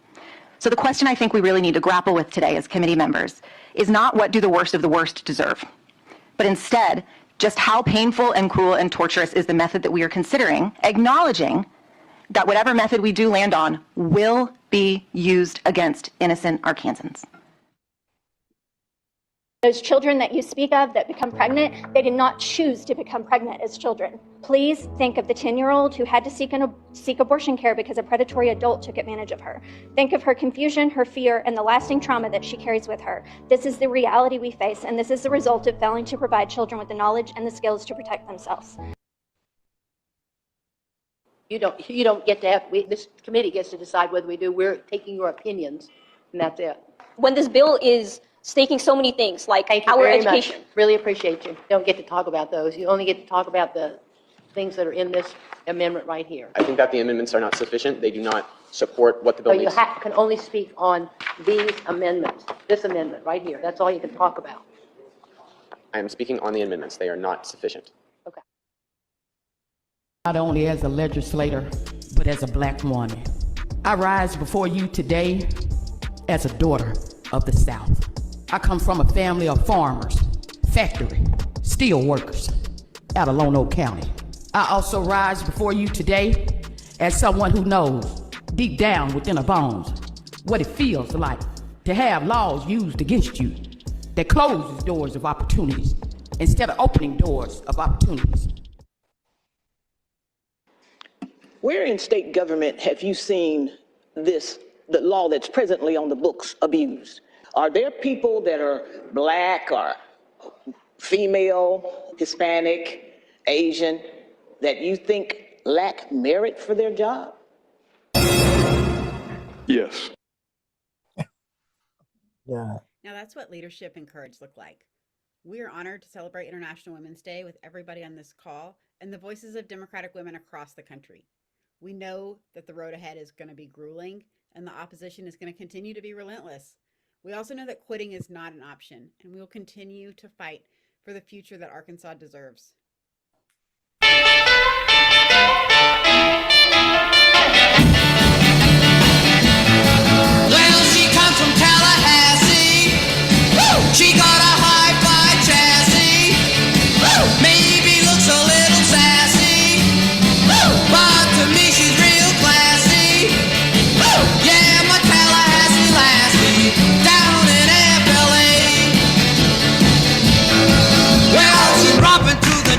So the question I think we really need to grapple with today as committee members is not what do the worst of the worst deserve, but instead just how painful and cruel and torturous is the method that we are considering, acknowledging that whatever method we do land on will be used against innocent Arkansans. Those children that you speak of that become pregnant, they did not choose to become pregnant as children. Please think of the 10-year-old who had to seek abortion care because a predatory adult took advantage of her. Think of her confusion, her fear, and the lasting trauma that she carries with her. This is the reality we face, and this is the result of failing to provide children with the knowledge and the skills to protect themselves. You don't get to have, this committee gets to decide whether we do. We're taking your opinions, and that's it. When this bill is stating so many things like Thank you our very education. much. Really appreciate you. Don't get to talk about those. You only get to talk about the things that are in this amendment right here. I think that the amendments are not sufficient. They do not support what the So bill you needs. can only speak on these amendments, this amendment right here. That's all you can talk about. I am speaking on the amendments. They are not sufficient. Okay. Not only as a legislator, but as a black woman. I rise before you today as a daughter of the South. I come from a family of farmers, factory, steel workers out of Lone Oak County. I also rise before you today as someone who knows deep down within her bones what it feels like to have laws used against you that closes doors of opportunities instead of opening doors of opportunities. Where in state government have you seen the law that's presently on the books abused? Are there people that are black or female, Hispanic, Asian, that you think lack merit for their job? Yes. Yeah. Now that's what leadership and courage look like. We are honored to celebrate International Women's Day with everybody on this call and the voices of Democratic women across the country. We know that the road ahead is going to be grueling and the opposition is going to continue to be relentless. We also know that quitting is not an option, and we will continue to fight for the future that Arkansas deserves. Well, she comes from Tallahassee. Woo! She got a hi-fi chassis. Woo! Maybe looks a little sassy. Woo! But to me she's real classy. Woo! Yeah, my Tallahassee lassie down in FLA. Well, she's romping through the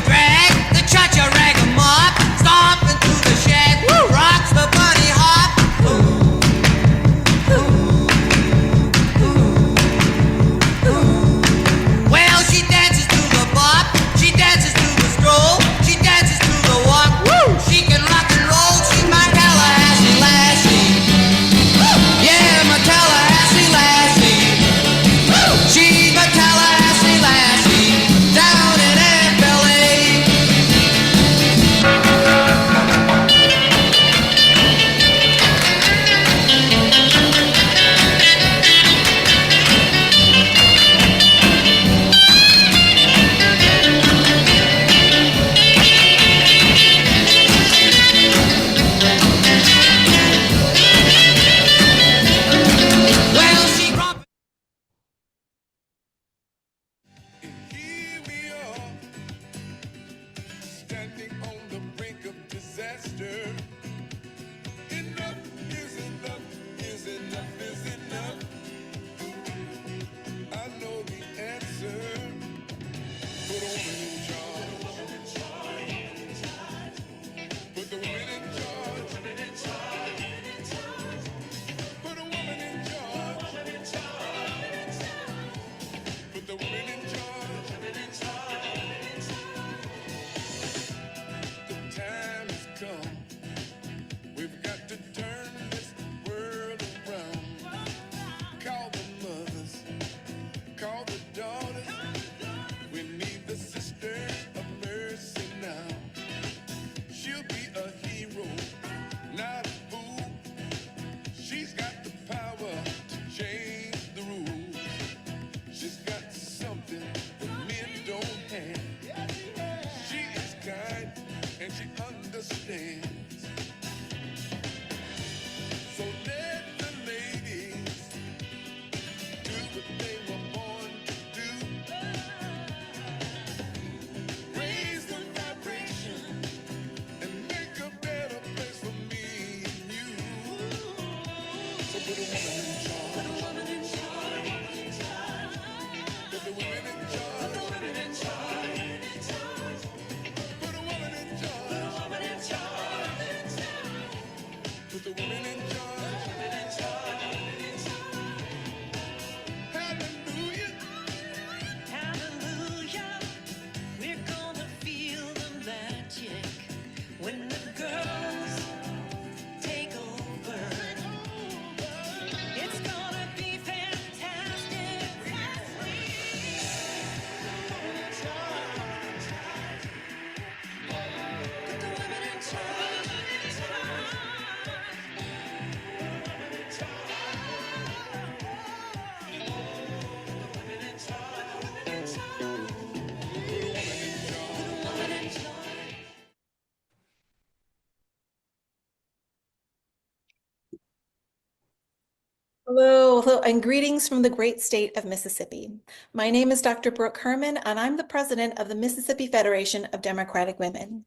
Hello, and greetings from the great state of Mississippi. My name is Dr. Brooke Herman, and I'm the president of the Mississippi Federation of Democratic Women.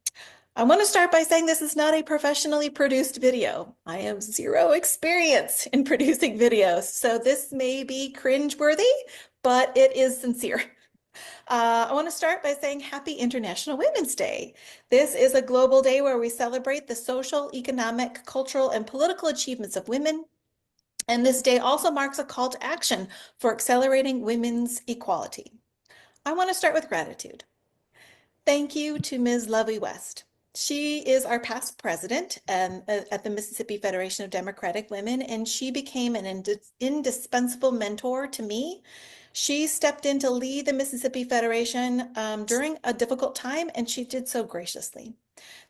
I want to start by saying this is not a professionally produced video. I have zero experience in producing videos, so this may be cringeworthy, but it is sincere. I want to start by saying Happy International Women's Day. This is a global day where we celebrate the social, economic, cultural, and political achievements of women. And this day also marks a call to action for accelerating women's equality. I want to start with gratitude. Thank you to Ms. Lovey West. She is our past president at the Mississippi Federation of Democratic Women, and she became an indispensable mentor to me. She stepped in to lead the Mississippi Federation during a difficult time, and she did so graciously.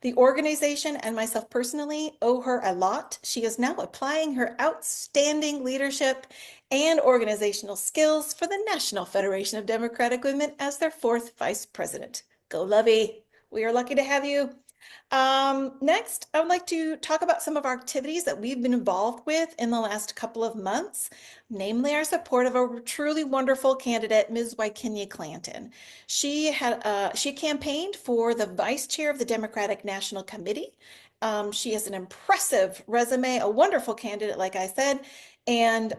The organization and myself personally owe her a lot. She is now applying her outstanding leadership and organizational skills for the National Federation of Democratic Women as their 4th vice president. Go Lovey. We are lucky to have you. Next, I would like to talk about some of our activities that we've been involved with in the last couple of months, namely our support of a truly wonderful candidate, Ms. Wykinya Clanton. She campaigned for the vice chair of the Democratic National Committee. She has an impressive resume, a wonderful candidate, like I said, and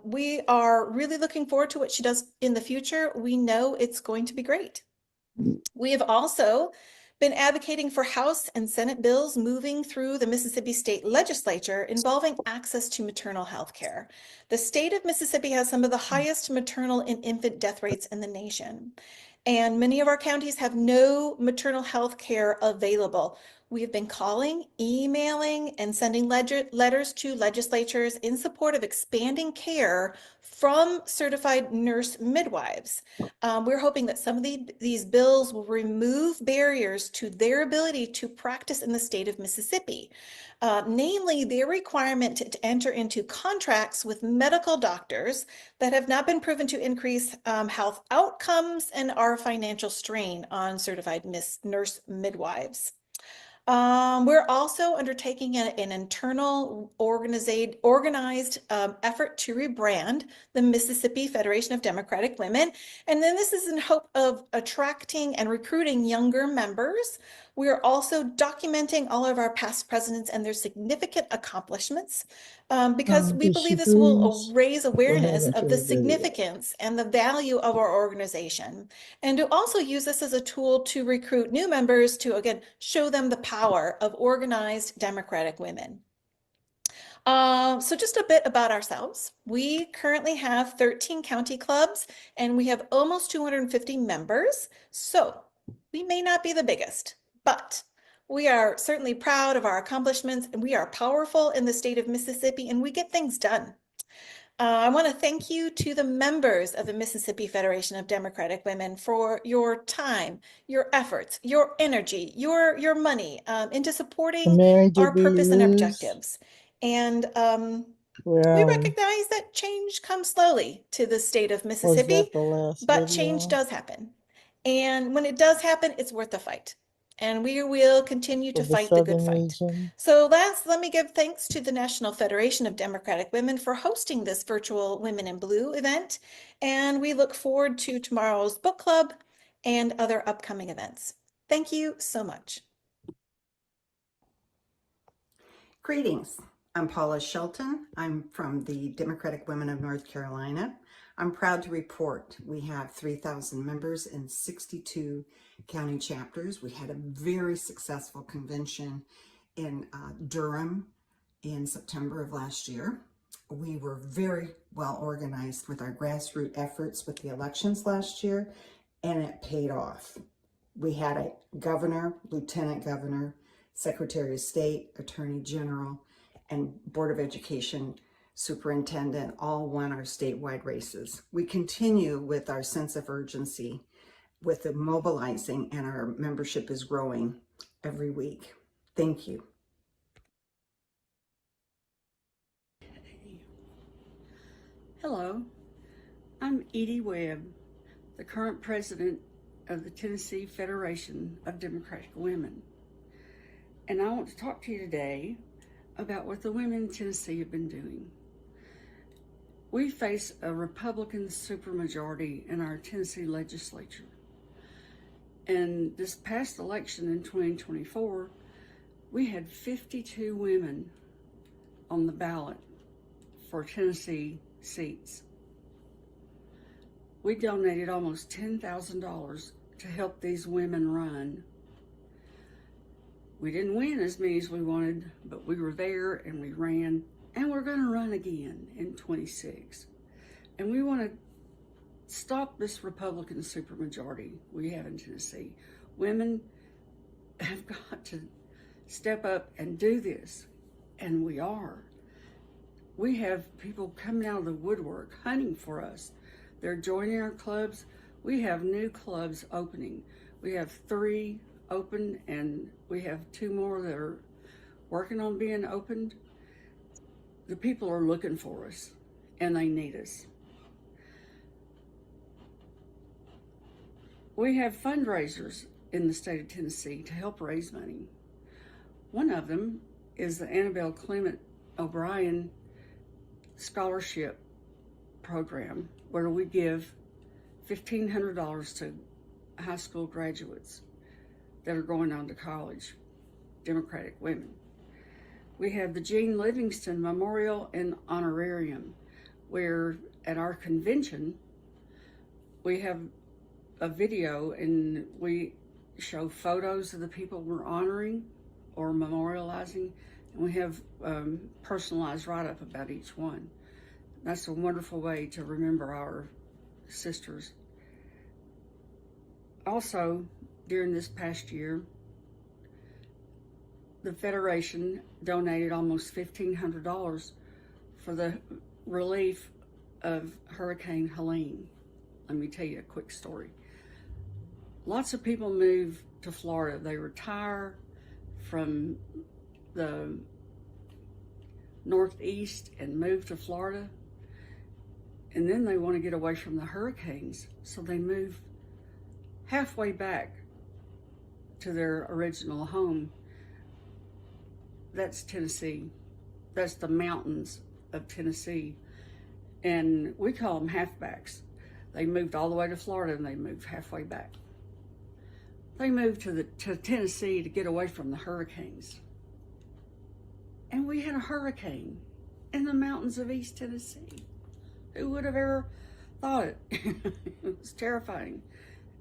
we are really looking forward to what she does in the future. We know it's going to be great. We have also been advocating for House and Senate bills moving through the Mississippi State Legislature involving access to maternal health care. The state of Mississippi has some of the highest maternal and infant death rates in the nation, and many of our counties have no maternal health care available. We have been calling, emailing, and sending letters to legislatures in support of expanding care from certified nurse midwives. We're hoping that some of these bills will remove barriers to their ability to practice in the state of Mississippi, namely their requirement to enter into contracts with medical doctors that have not been proven to increase health outcomes and are a financial strain on certified nurse midwives. We're also undertaking an internal organized effort to rebrand the Mississippi Federation of Democratic Women. And then this is in hope of attracting and recruiting younger members. We are also documenting all of our past presidents and their significant accomplishments because we believe this will raise awareness of the significance and the value of our organization, and to also use this as a tool to recruit new members to, again, show them the power of organized democratic women. So just a bit about ourselves. We currently have 13 county clubs and we have almost 250 members. So we may not be the biggest, but we are certainly proud of our accomplishments, and we are powerful in the state of Mississippi, and we get things done. I want to thank you to the members of the Mississippi Federation of Democratic Women for your time, your efforts, your energy, your money into supporting our purpose and objectives. And we recognize that change comes slowly to the state of Mississippi, but change does happen. And when it does happen, it's worth the fight. And we will continue to fight the good fight. So last, let me give thanks to the National Federation of Democratic Women for hosting this virtual Women in Blue event. And we look forward to tomorrow's book club and other upcoming events. Thank you so much. Greetings. I'm Paula Shelton. I'm from the Democratic Women of North Carolina. I'm proud to report we have 3,000 members in 62 county chapters. We had a very successful convention in Durham in September of last year. We were very well organized with our grassroots efforts with the elections last year, and it paid off. We had a governor, lieutenant governor, secretary of state, attorney general, and Board of Education superintendent all won our statewide races. We continue with our sense of urgency with the mobilizing, and our membership is growing every week. Thank you. Hello, I'm Edie Webb, the current president of the Tennessee Federation of Democratic Women. And I want to talk to you today about what the women in Tennessee have been doing. We face a Republican supermajority in our Tennessee legislature. And this past election in 2024, we had 52 women on the ballot for Tennessee seats. We donated almost $10,000 to help these women run. We didn't win as many as we wanted, but we were there and we ran, and we're going to run again in 26. And we want to stop this Republican supermajority we have in Tennessee. Women have got to step up and do this, and we are. We have people coming out of the woodwork hunting for us. They're joining our clubs. We have new clubs opening. We have 3 open, and we have 2 more that are working on being opened. The people are looking for us, and they need us. We have fundraisers in the state of Tennessee to help raise money. One of them is the Annabelle Clement O'Brien Scholarship Program, where we give $1,500 to high school graduates that are going on to college, Democratic women. We have the Jean Livingston Memorial and Honorarium, where at our convention, we have a video and we show photos of the people we're honoring or memorializing, and we have personalized write-up about each one. That's a wonderful way to remember our sisters. Also, during this past year, the Federation donated almost $1,500 for the relief of Hurricane Helene. Let me tell you a quick story. Lots of people move to Florida. They retire from the Northeast and move to Florida, and then they want to get away from the hurricanes, so they move halfway back to their original home. That's Tennessee. That's the mountains of Tennessee, and we call them halfbacks. They moved all the way to Florida and they moved halfway back. They moved to Tennessee to get away from the hurricanes. And we had a hurricane in the mountains of East Tennessee. Who would have ever thought it? It was terrifying.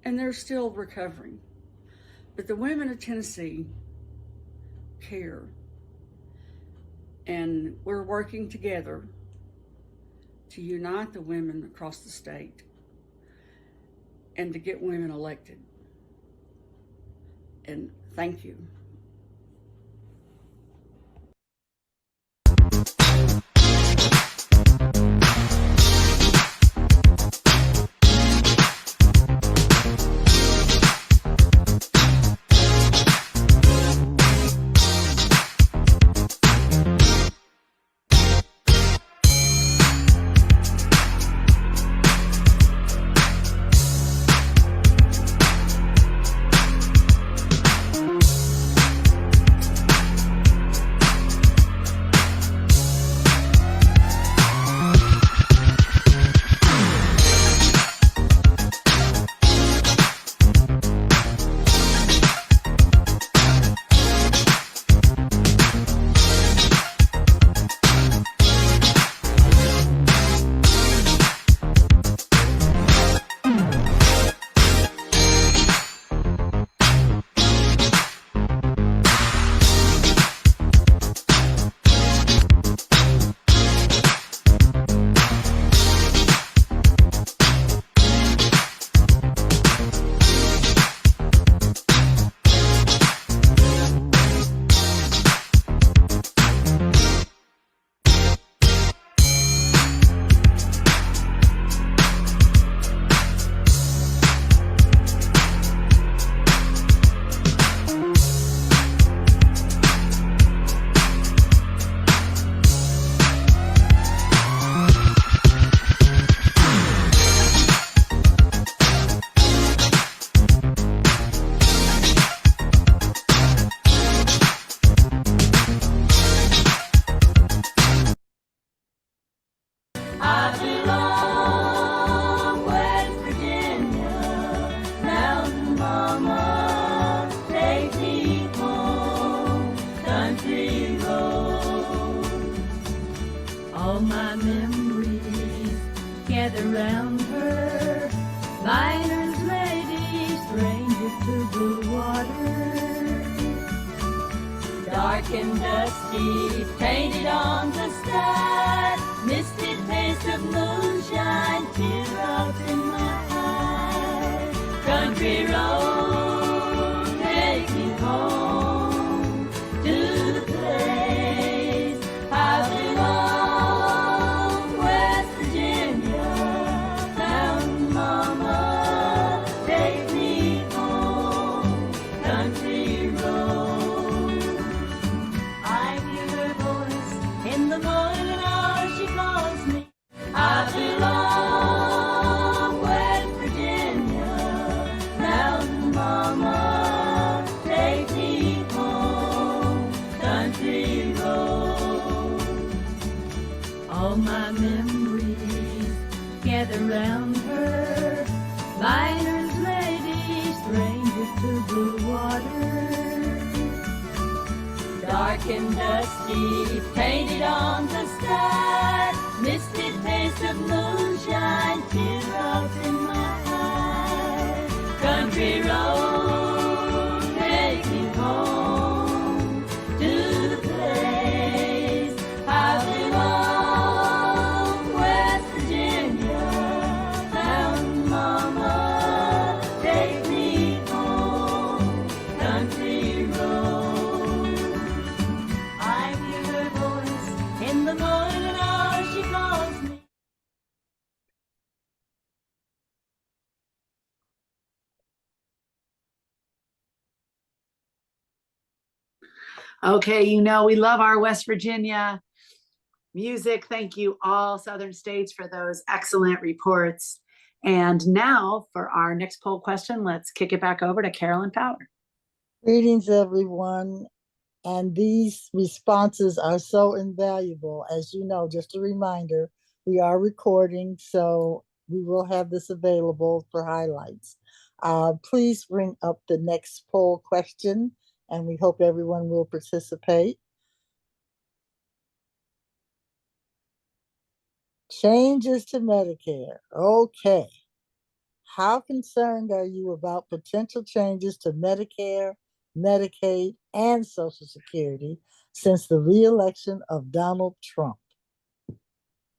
And they're still recovering. But the women of Tennessee care. And we're working together to unite the women across the state and to get women elected. And thank you. All my memories gather round her. Liners, ladies, strangers to blue water. Dark and dusty, painted on the sky. Misty taste of moonshine, teardrops in my eye. Country road, take me home to the place I belong, West Virginia. Mountain mama, take me home, country road. I hear her voice in the morning hour, she calls me. I belong, West Virginia. Mountain mama, take me home, country road. All my memories gather round her. Liners, ladies, strangers to blue water. Dark and dusty, painted on the sky. Misty taste of moonshine, teardrops in my eye. Country road, take me home to the place I belong, West Virginia. Mountain mama, take me home, country road. I hear her voice in the morning hour, she calls me. Okay, you know, we love our West Virginia music. Thank you all Southern states for those excellent reports. And now for our next poll question, let's kick it back over to Carolyn Power. Greetings, everyone. And these responses are so invaluable. As you know, just a reminder, we are recording, so we will have this available for highlights. Please bring up the next poll question, and we hope everyone will participate. Changes to Medicare. Okay. How concerned are you about potential changes to Medicare, Medicaid, and Social Security since the re-election of Donald Trump?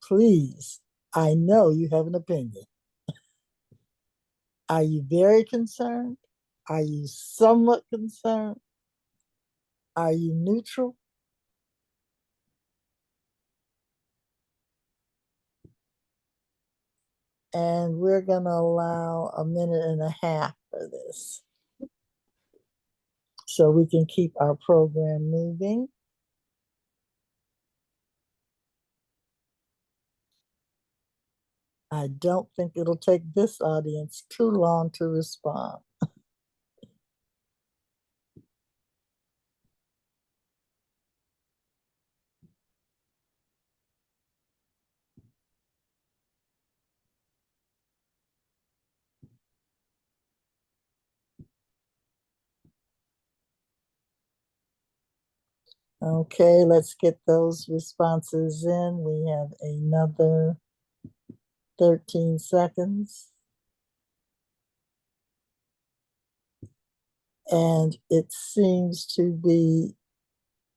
Please, I know you have an opinion. Are you very concerned? Are you somewhat concerned? Are you neutral? And we're going to allow a minute and a half for this so we can keep our program moving. I don't think it'll take this audience too long to respond. Okay, let's get those responses in. We have another 13 seconds. And it seems to be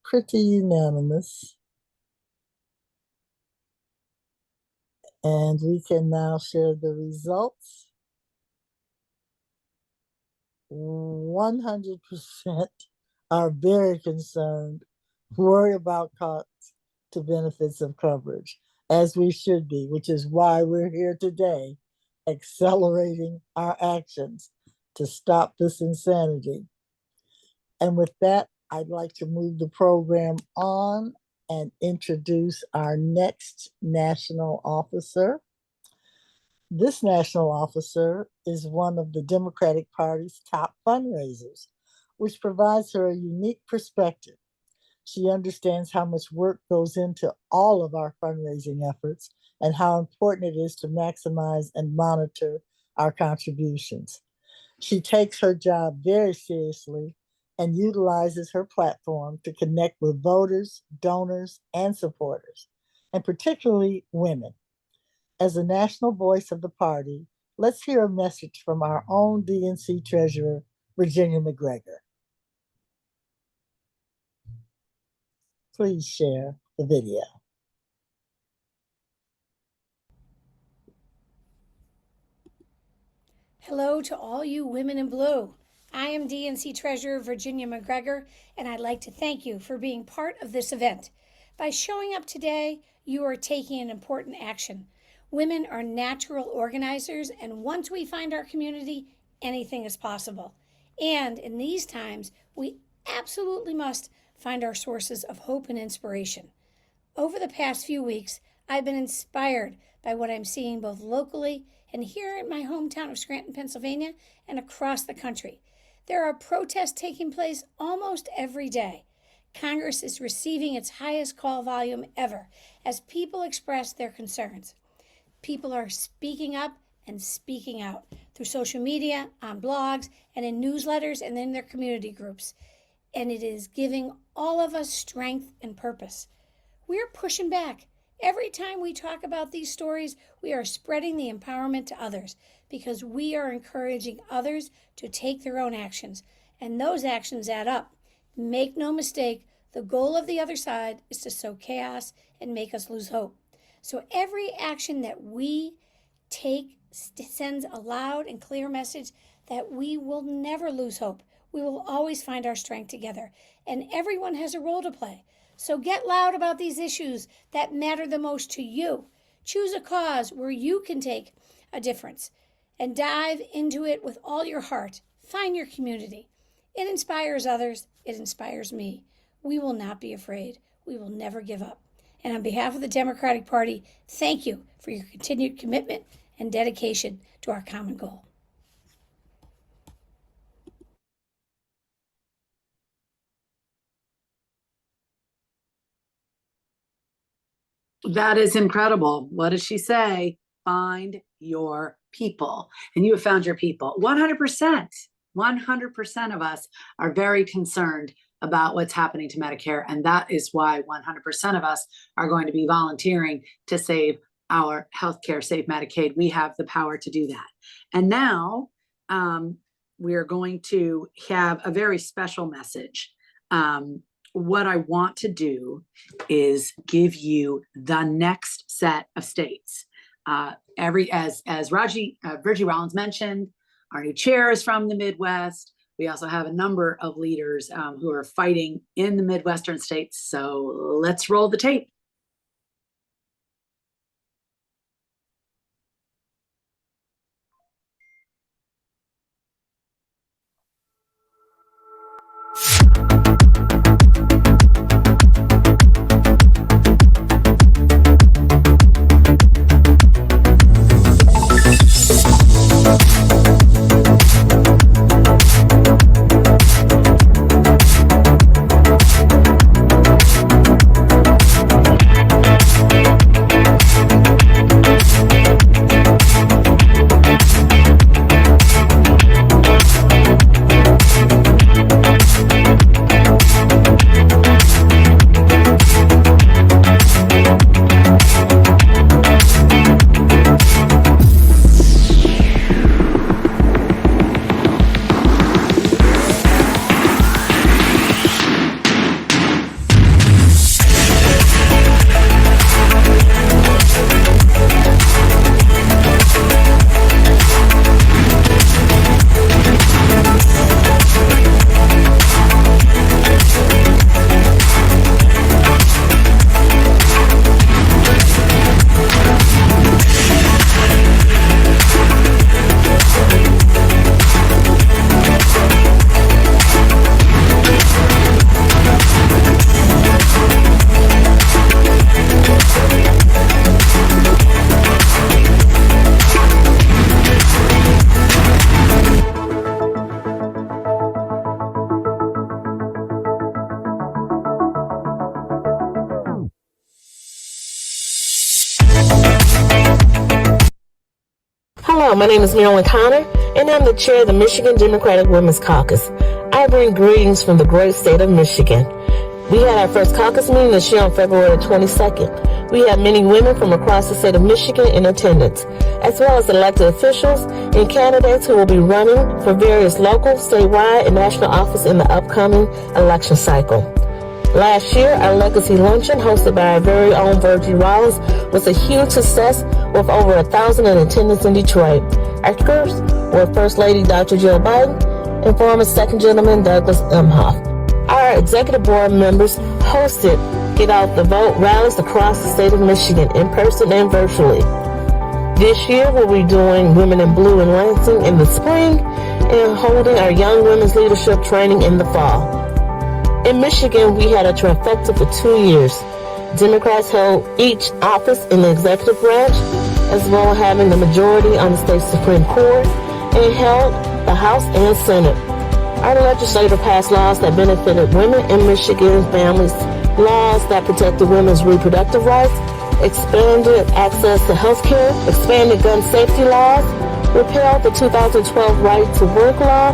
pretty unanimous. And we can now share the results. 100% are very concerned, worry about costs to benefits of coverage, as we should be, which is why we're here today, accelerating our actions to stop this insanity. And with that, I'd like to move the program on and introduce our next national officer. This national officer is one of the Democratic Party's top fundraisers, which provides her a unique perspective. She understands how much work goes into all of our fundraising efforts and how important it is to maximize and monitor our contributions. She takes her job very seriously and utilizes her platform to connect with voters, donors, and supporters. and particularly women. As the national voice of the party, let's hear a message from our own DNC Treasurer, Virginia McGregor. Please share the video. Hello to all you women in blue. I am DNC Treasurer Virginia McGregor, and I'd like to thank you for being part of this event. By showing up today, you are taking an important action. Women are natural organizers, and once we find our community, anything is possible. And in these times, we absolutely must find our sources of hope and inspiration. Over the past few weeks, I've been inspired by what I'm seeing both locally and here in my hometown of Scranton, Pennsylvania, and across the country. There are protests taking place almost every day. Congress is receiving its highest call volume ever as people express their concerns. People are speaking up and speaking out through social media, on blogs, and in newsletters and in their community groups. And it is giving all of us strength and purpose. We're pushing back. Every time we talk about these stories, we are spreading the empowerment to others because we are encouraging others to take their own actions, and those actions add up. Make no mistake, the goal of the other side is to sow chaos and make us lose hope. So every action that we take sends a loud and clear message that we will never lose hope. We will always find our strength together, and everyone has a role to play. So get loud about these issues that matter the most to you. Choose a cause where you can take a difference and dive into it with all your heart. Find your community. It inspires others. It inspires me. We will not be afraid. We will never give up. And on behalf of the Democratic Party, thank you for your continued commitment and dedication to our common goal. That is incredible. What does she say? Find your people. And you have found your people. 100%. 100% of us are very concerned about what's happening to Medicare. And that is why 100% of us are going to be volunteering to save our healthcare, save Medicaid. We have the power to do that. And now we are going to have a very special message. What I want to do is give you the next set of states. As Virgie Rollins mentioned, our new chair is from the Midwest. We also have a number of leaders who are fighting in the Midwestern states. So let's roll the tape. Hello, my name is Marilyn Connor, and I'm the chair of the Michigan Democratic Women's Caucus. I bring greetings from the great state of Michigan. We had our first caucus meeting this year on February 22nd. We have many women from across the state of Michigan in attendance, as well as elected officials and candidates who will be running for various local, statewide, and national office in the upcoming election cycle. Last year, our Legacy Luncheon, hosted by our very own Virgie Rollins, was a huge success with over 1,000 in attendance in Detroit. Our speakers were First Lady Dr. Jill Biden and former Second Gentleman Douglas Emhoff. Our executive board members hosted Get Out the Vote rallies across the state of Michigan in person and virtually. This year, we'll be doing Women in Blue in Lansing in the spring and holding our Young Women's Leadership Training in the fall. In Michigan, we had a trifecta for 2 years. Democrats held each office in the executive branch, as well as having the majority on the state Supreme Court, and held the House and Senate. Our legislature passed laws that benefited women in Michigan families, laws that protected women's reproductive rights, expanded access to health care, expanded gun safety laws, repealed the 2012 Right to Work law,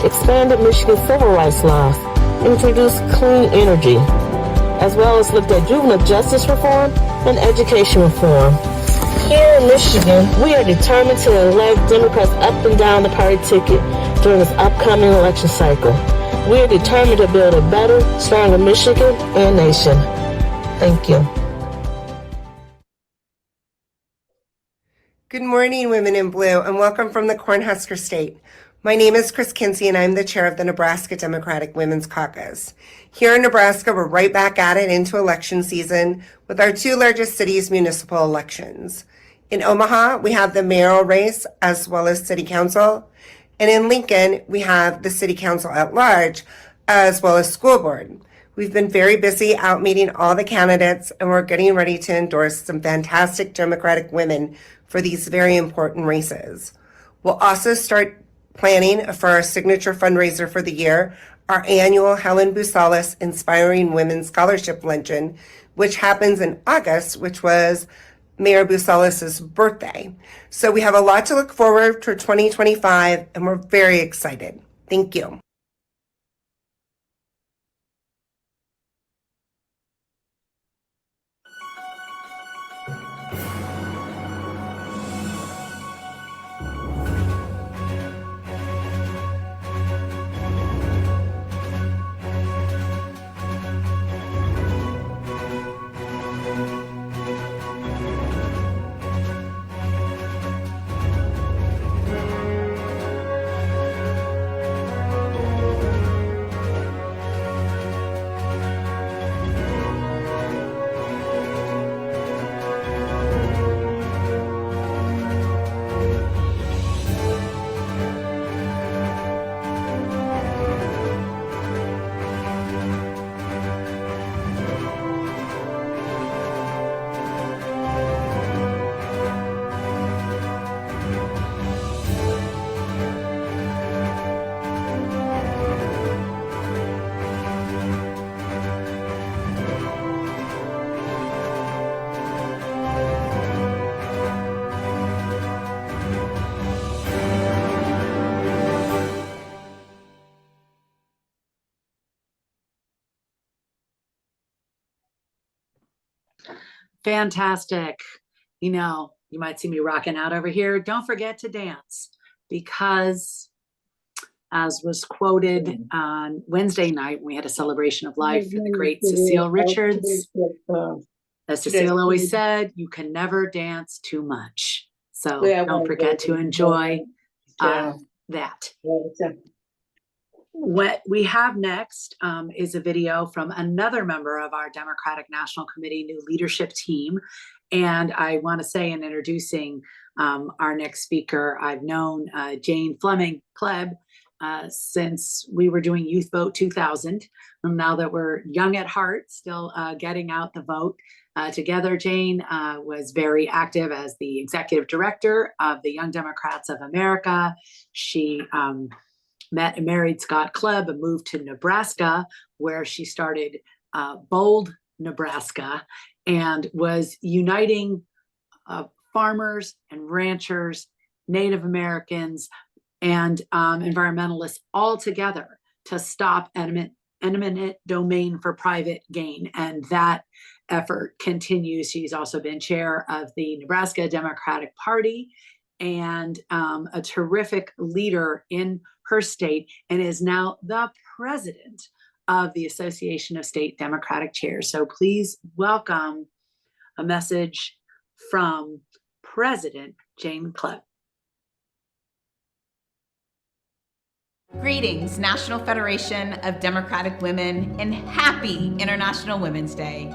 expanded Michigan civil rights laws, introduced clean energy, as well as looked at juvenile justice reform and education reform. Here in Michigan, we are determined to elect Democrats up and down the party ticket during this upcoming election cycle. We are determined to build a better, stronger Michigan and nation. Thank you. Good morning, Women in Blue, and welcome from the Cornhusker State. My name is Chris Kinsey, and I'm the chair of the Nebraska Democratic Women's Caucus. Here in Nebraska, we're right back at it into election season with our 2 largest cities' municipal elections. In Omaha, we have the mayoral race as well as city council. And in Lincoln, we have the city council at large as well as school board. We've been very busy out meeting all the candidates, and we're getting ready to endorse some fantastic Democratic women for these very important races. We'll also start planning for our signature fundraiser for the year, our annual Helen Busalis Inspiring Women Scholarship Luncheon, which happens in August, which was Mayor Busalis's birthday. So we have a lot to look forward to 2025, and we're very excited. Thank you. Fantastic. You know, you might see me rocking out over here. Don't forget to dance, because as was quoted on Wednesday night, we had a celebration of life for the great Cecile Richards. As Cecile always said, you can never dance too much. So don't forget to enjoy that. What we have next is a video from another member of our Democratic National Committee new leadership team. And I want to say, in introducing our next speaker, I've known Jane Fleming Kleb since we were doing Youth Vote 2000. And now that we're young at heart, still getting out the vote together, Jane was very active as the executive director of the Young Democrats of America. She met and married Scott Kleb and moved to Nebraska, where she started Bold Nebraska and was uniting farmers and ranchers, Native Americans, and environmentalists all together to stop eminent domain for private gain. And that effort continues. She's also been chair of the Nebraska Democratic Party and a terrific leader in her state, and is now the president of the Association of State Democratic Chairs. So please welcome a message from President Jane Klepp. Greetings, National Federation of Democratic Women, and happy International Women's Day.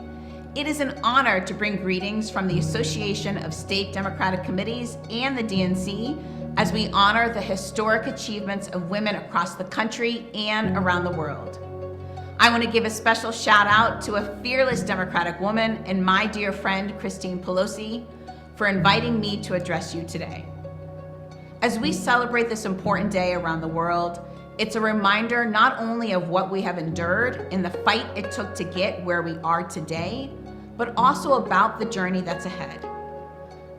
It is an honor to bring greetings from the Association of State Democratic Committees and the DNC as we honor the historic achievements of women across the country and around the world. I want to give a special shout out to a fearless Democratic woman and my dear friend, Christine Pelosi, for inviting me to address you today. As we celebrate this important day around the world, it's a reminder not only of what we have endured in the fight it took to get where we are today, but also about the journey that's ahead.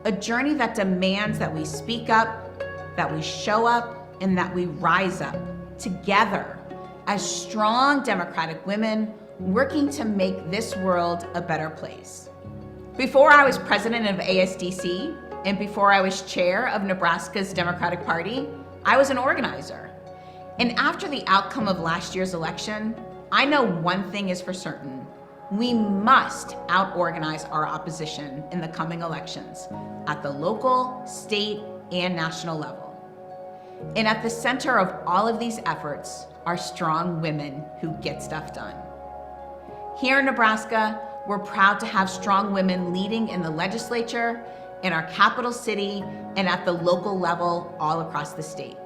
A journey that demands that we speak up, that we show up, and that we rise up together as strong Democratic women working to make this world a better place. Before I was president of ASDC, and before I was chair of Nebraska's Democratic Party, I was an organizer. And after the outcome of last year's election, I know one thing is for certain. We must out-organize our opposition in the coming elections at the local, state, and national level. And at the center of all of these efforts are strong women who get stuff done. Here in Nebraska, we're proud to have strong women leading in the legislature, in our capital city, and at the local level all across the state.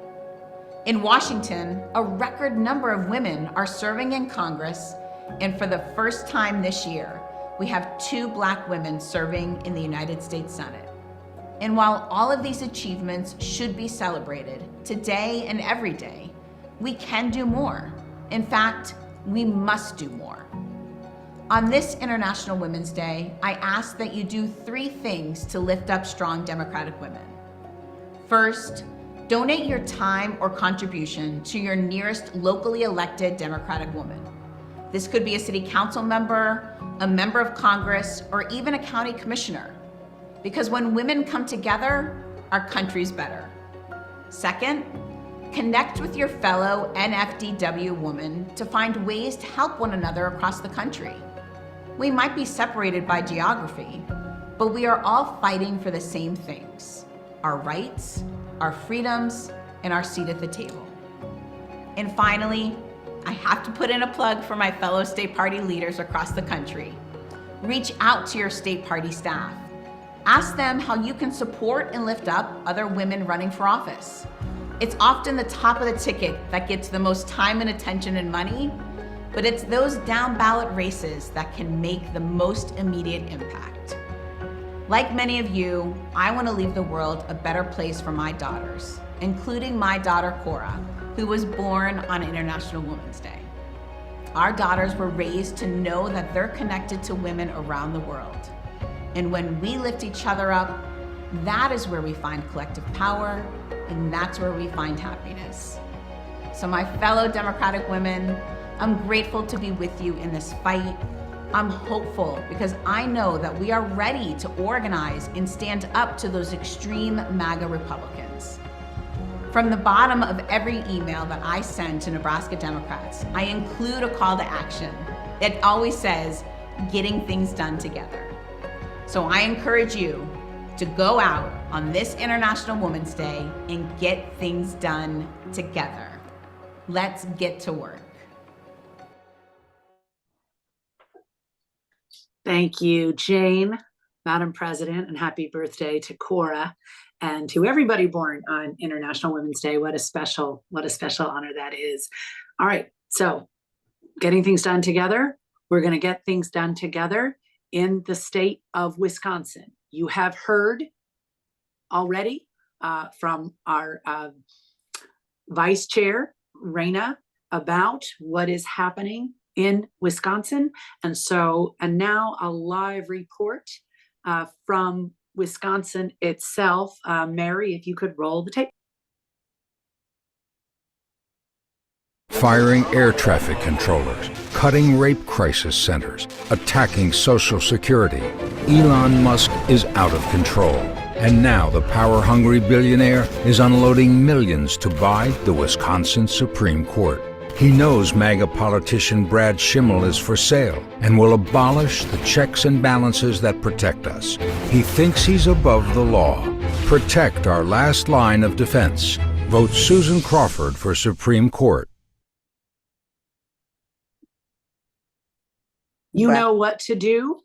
In Washington, a record number of women are serving in Congress, and for the first time this year, we have 2 Black women serving in the United States Senate. And while all of these achievements should be celebrated today and every day, we can do more. In fact, we must do more. On this International Women's Day, I ask that you do 3 things to lift up strong Democratic women. First, donate your time or contribution to your nearest locally elected Democratic woman. This could be a city council member, a member of Congress, or even a county commissioner. Because when women come together, our country's better. Second, connect with your fellow NFDW woman to find ways to help one another across the country. We might be separated by geography, but we are all fighting for the same things: our rights, our freedoms, and our seat at the table. And finally, I have to put in a plug for my fellow state party leaders across the country. Reach out to your state party staff. Ask them how you can support and lift up other women running for office. It's often the top of the ticket that gets the most time and attention and money, but it's those down ballot races that can make the most immediate impact. Like many of you, I want to leave the world a better place for my daughters, including my daughter Cora, who was born on International Women's Day. Our daughters were raised to know that they're connected to women around the world. And when we lift each other up, that is where we find collective power, and that's where we find happiness. So my fellow Democratic women, I'm grateful to be with you in this fight. I'm hopeful because I know that we are ready to organize and stand up to those extreme MAGA Republicans. From the bottom of every email that I send to Nebraska Democrats, I include a call to action. It always says, getting things done together. So I encourage you to go out on this International Women's Day and get things done together. Let's get to work. Thank you, Jane, Madam President, and happy birthday to Cora and to everybody born on International Women's Day. What a special honor that is. All right, so getting things done together. We're going to get things done together in the state of Wisconsin. You have heard already from our Vice Chair, Raina, about what is happening in Wisconsin. And now a live report from Wisconsin itself. Mary, if you could roll the tape. firing air traffic controllers, cutting rape crisis centers, attacking Social Security. Elon Musk is out of control. And now the power-hungry billionaire is unloading millions to buy the Wisconsin Supreme Court. He knows MAGA politician Brad Schimmel is for sale and will abolish the checks and balances that protect us. He thinks he's above the law. Protect our last line of defense. Vote Susan Crawford for Supreme Court. You know what to do.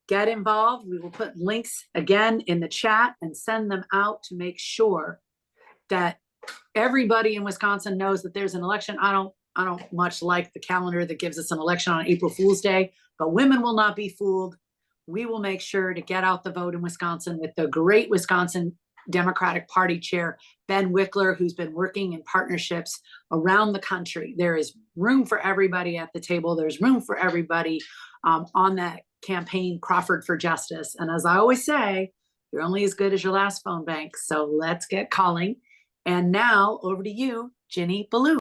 Get involved. We will put links again in the chat and send them out to make sure that everybody in Wisconsin knows that there's an election. I don't much like the calendar that gives us an election on April Fool's Day, but women will not be fooled. We will make sure to get out the vote in Wisconsin with the great Wisconsin Democratic Party chair, Ben Wickler, who's been working in partnerships around the country. There is room for everybody at the table. There's room for everybody on that campaign, Crawford for Justice. And as I always say, you're only as good as your last phone bank. So let's get calling. And now over to you, Ginny Ballou.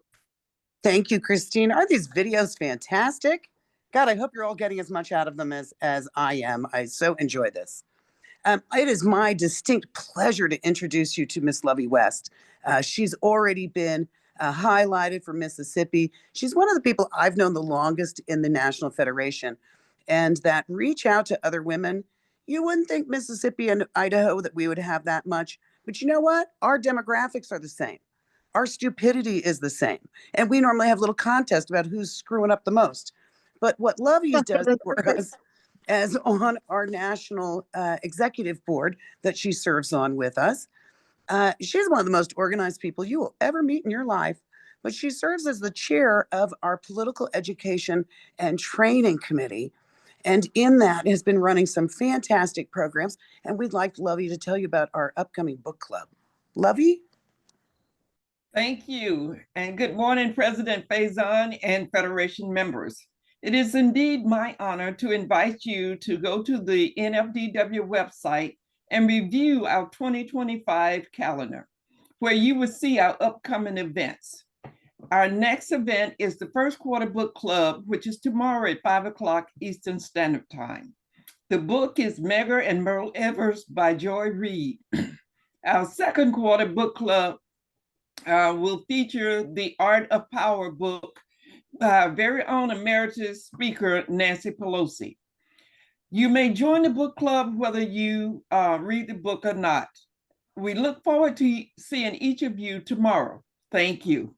Thank you, Christine. Are these videos fantastic? God, I hope you're all getting as much out of them as I am. I so enjoy this. It is my distinct pleasure to introduce you to Miss Lovey West. She's already been highlighted for Mississippi. She's one of the people I've known the longest in the National Federation. And that reach out to other women, you wouldn't think Mississippi and Idaho that we would have that much. But you know what? Our demographics are the same. Our stupidity is the same. And we normally have little contests about who's screwing up the most. But what Lovey does for us, as on our national executive board that she serves on with us, she's one of the most organized people you will ever meet in your life. But she serves as the chair of our political education and training committee. And in that has been running some fantastic programs. And we'd like Lovey to tell you about our upcoming book club. Lovey? Thank you. And good morning, President Faison and Federation members. It is indeed my honor to invite you to go to the NFDW website and review our 2025 calendar, where you will see our upcoming events. Our next event is the First Quarter Book Club, which is tomorrow at 5 o'clock Eastern Standard Time. The book is Megger and Merle Evers by Joy Reid. Our Second Quarter Book Club will feature the Art of Power book by our very own emeritus speaker, Nancy Pelosi. You may join the book club whether you read the book or not. We look forward to seeing each of you tomorrow. Thank you.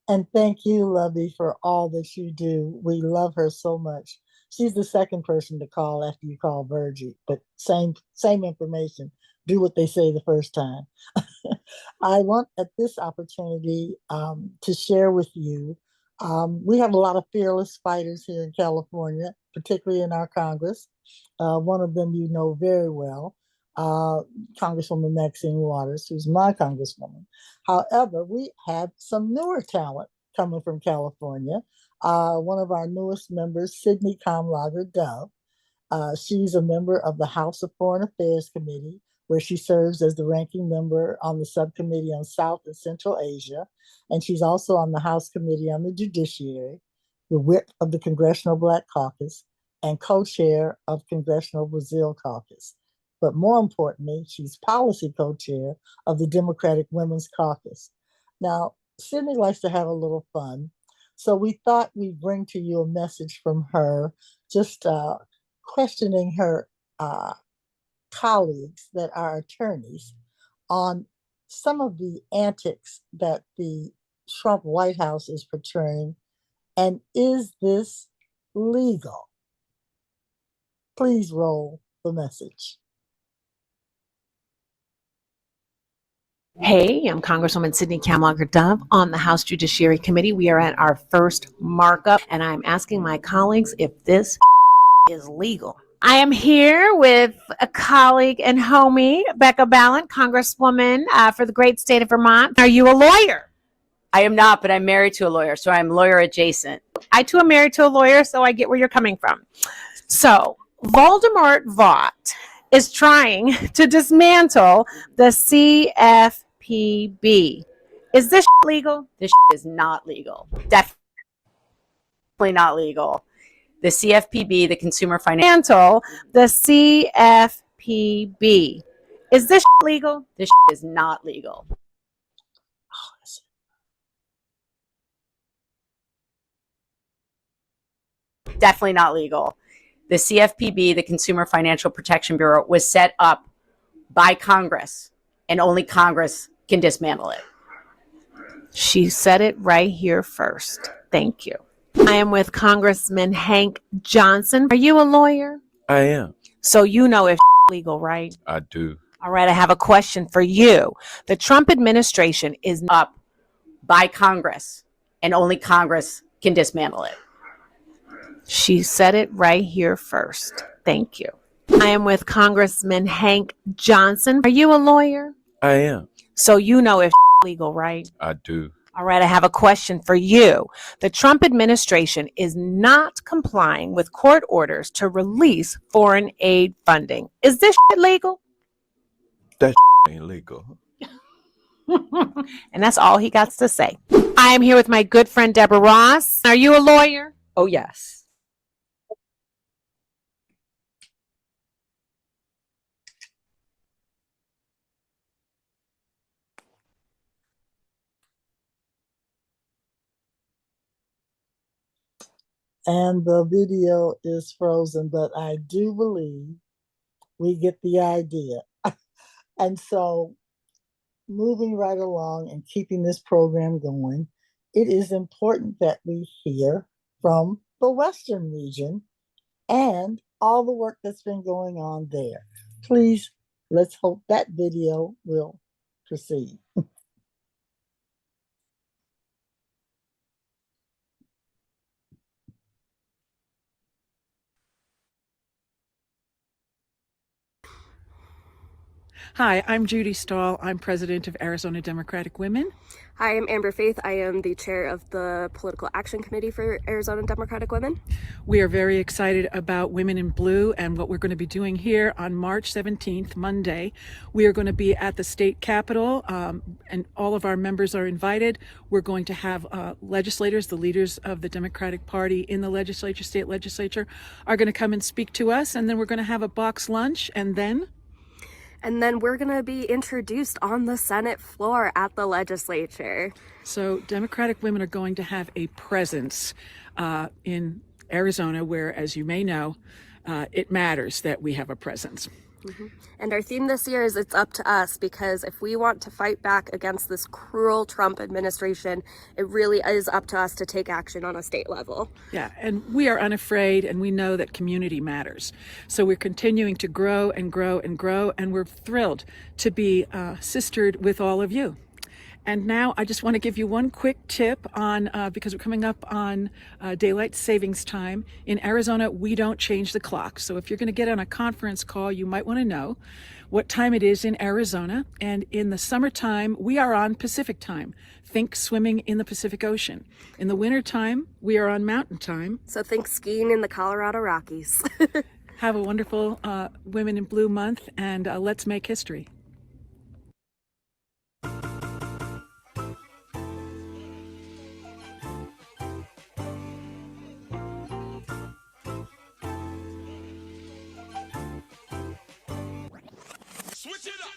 And thank you, Lovey, for all that you do. We love her so much. She's the second person to call after you call Virgie, but same information. Do what they say the first time. I want at this opportunity to share with you. We have a lot of fearless fighters here in California, particularly in our Congress. One of them you know very well, Congresswoman Maxine Waters, who's my congresswoman. However, we have some newer talent coming from California. One of our newest members, Sydney Kamlager Dove. She's a member of the House of Foreign Affairs Committee, where she serves as the ranking member on the subcommittee on South and Central Asia. And she's also on the House Committee on the Judiciary, the whip of the Congressional Black Caucus, and co-chair of Congressional Brazil Caucus. But more importantly, she's policy co-chair of the Democratic Women's Caucus. Now, Sydney likes to have a little fun. So we thought we'd bring to you a message from her, just questioning her colleagues that are attorneys on some of the antics that the Trump White House is portraying. And is this legal? Please roll the message. Hey, I'm Congresswoman Sydney Kamlager Dove on the House Judiciary Committee. We are at our first markup, and I'm asking my colleagues if this is legal. I am here with a colleague and homie, Becca Ballant, Congresswoman for the great state of Vermont. Are you a lawyer? I am not, but I'm married to a lawyer, so I'm lawyer adjacent. I too am married to a lawyer, so I get where you're coming from. So Voldemort Vought is trying to dismantle the CFPB. Is this legal? This is not legal. Definitely not legal. The CFPB, the Consumer Financial. Dismantle the CFPB. Is this legal? This is not legal. Definitely not legal. The CFPB, the Consumer Financial Protection Bureau, was set up by Congress, and only Congress can dismantle it. She said it right here first. Thank you. I am with Congressman Hank Johnson. Are you a lawyer? I am. So you know if legal, right? I do. All right, I have a question for you. The Trump administration is Up by Congress, and only Congress can dismantle it. She said it right here first. Thank you. I am with Congressman Hank Johnson. Are you a lawyer? I am. So you know if legal, right? I do. All right, I have a question for you. The Trump administration is not complying with court orders to release foreign aid funding. Is this legal? That ain't legal. And that's all he got to say. I am here with my good friend Deborah Ross. Are you a lawyer? Oh, yes. And the video is frozen, but I do believe we get the idea. And so, moving right along and keeping this program going, it is important that we hear from the Western region and all the work that's been going on there. Please, let's hope that video will proceed. Hi, I'm Judy Stahl. I'm president of Arizona Democratic Women. Hi, I'm Amber Faith. I am the chair of the Political Action Committee for Arizona Democratic Women. We are very excited about Women in Blue and what we're going to be doing here on March 17th, Monday. We are going to be at the state capitol, and all of our members are invited. We're going to have legislators, the leaders of the Democratic Party in the legislature, state legislature, are going to come and speak to us, and then we're going to have a box lunch, and then we're going to be introduced on the Senate floor at the legislature. So Democratic women are going to have a presence in Arizona where, as you may know, it matters that we have a presence. Mm-hmm. And our theme this year is It's Up to Us, because if we want to fight back against this cruel Trump administration, it really is up to us to take action on a state level. Yeah, and we are unafraid, and we know that community matters. So we're continuing to grow and grow and grow, and we're thrilled to be sistered with all of you. And now I just want to give you one quick tip on, because we're coming up on daylight savings time. In Arizona, we don't change the clock. So if you're going to get on a conference call, you might want to know what time it is in Arizona. And in the summertime, we are on Pacific time. Think swimming in the Pacific Ocean. In the wintertime, we are on mountain time. So think skiing in the Colorado Rockies. Have a wonderful Women in Blue month, and let's make history. Switch it up.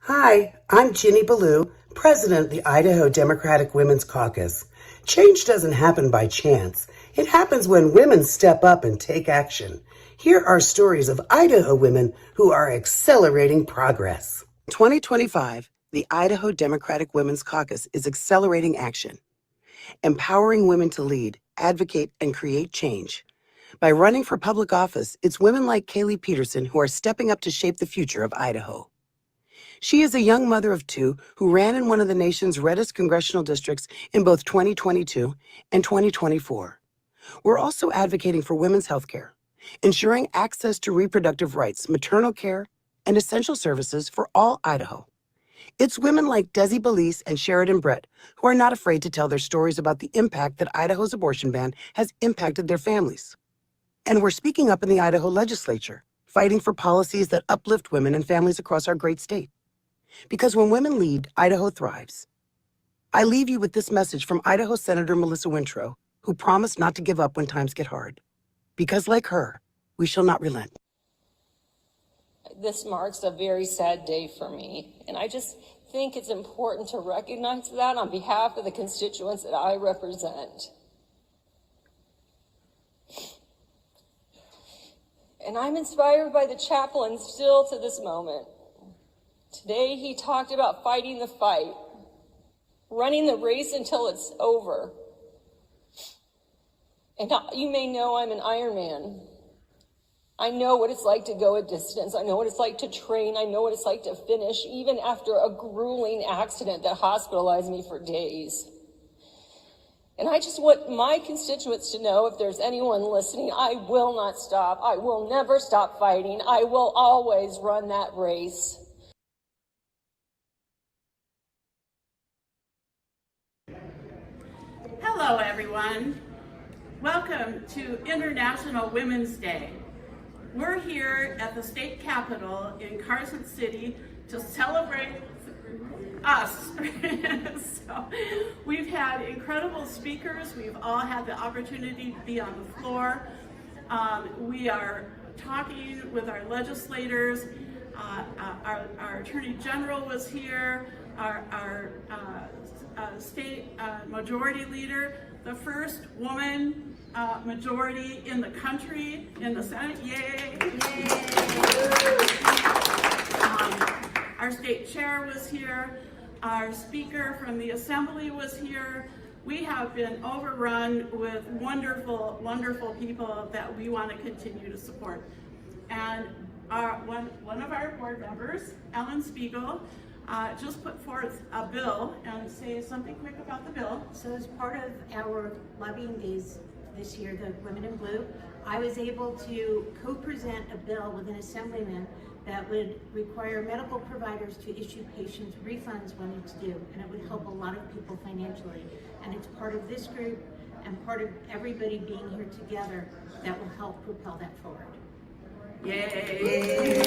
Hi, I'm Ginny Ballou, President of the Idaho Democratic Women's Caucus. Change doesn't happen by chance. It happens when women step up and take action. Here are stories of Idaho women who are accelerating progress. In 2025, the Idaho Democratic Women's Caucus is accelerating action, empowering women to lead, advocate, and create change. By running for public office, it's women like Kaylee Peterson who are stepping up to shape the future of Idaho. She is a young mother of two who ran in one of the nation's reddest congressional districts in both 2022 and 2024. We're also advocating for women's health care, ensuring access to reproductive rights, maternal care, and essential services for all Idaho. It's women like Desi Belize and Sheridan Brett who are not afraid to tell their stories about the impact that Idaho's abortion ban has impacted their families. And we're speaking up in the Idaho legislature, fighting for policies that uplift women and families across our great state. Because when women lead, Idaho thrives. I leave you with this message from Idaho Senator Melissa Wintrow, who promised not to give up when times get hard. Because like her, we shall not relent. This marks a very sad day for me, and I just think it's important to recognize that on behalf of the constituents that I represent. And I'm inspired by the chaplain still to this moment. Today, he talked about fighting the fight, running the race until it's over. And you may know I'm an Ironman. I know what it's like to go a distance. I know what it's like to train. I know what it's like to finish, even after a grueling accident that hospitalized me for days. And I just want my constituents to know, if there's anyone listening, I will not stop. I will never stop fighting. I will always run that race. Hello, everyone. Welcome to International Women's Day. We're here at the state capitol in Carson City to celebrate us. So we've had incredible speakers. We've all had the opportunity to be on the floor. We are talking with our legislators. Our Attorney General was here. Our state majority leader, the first woman majority in the country, in the Senate. Yay! Our state chair was here. Our speaker from the assembly was here. We have been overrun with wonderful, wonderful people that we want to continue to support. And one of our board members, Ellen Spiegel, just put forth a bill and say something quick about the bill. So as part of our lobbying days this year, the Women in Blue, I was able to co-present a bill with an assemblyman that would require medical providers to issue patients refunds when it's due, and it would help a lot of people financially. And it's part of this group and part of everybody being here together that will help propel that forward. Yay!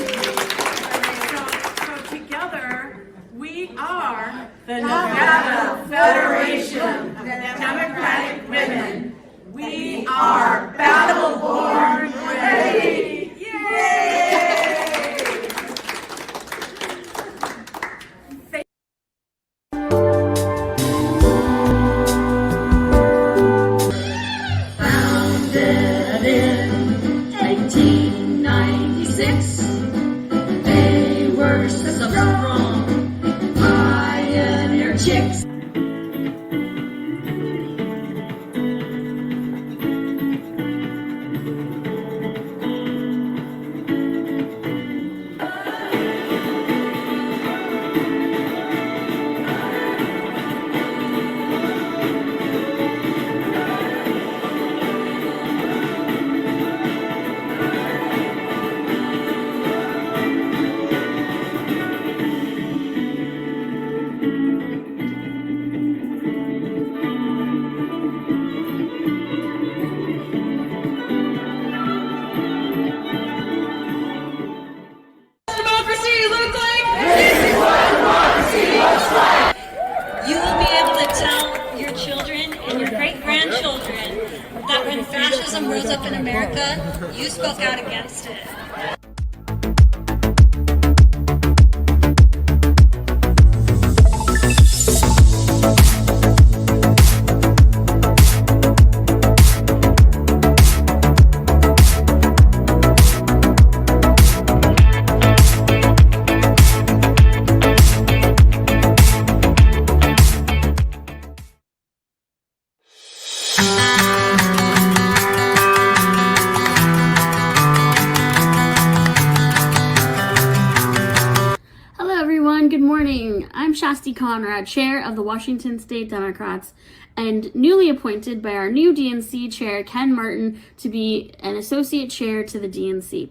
So together, we are the Nevada Federation of Democratic Women. We are battle-born ready. Yay! Founded in 1896, they were some strong pioneer chicks. You will be able to tell your children and your great-grandchildren that when fascism rose up in America, you spoke out against it. I'm Shasti Conrad, chair of the Washington State Democrats, and newly appointed by our new DNC chair, Ken Martin, to be an associate chair to the DNC.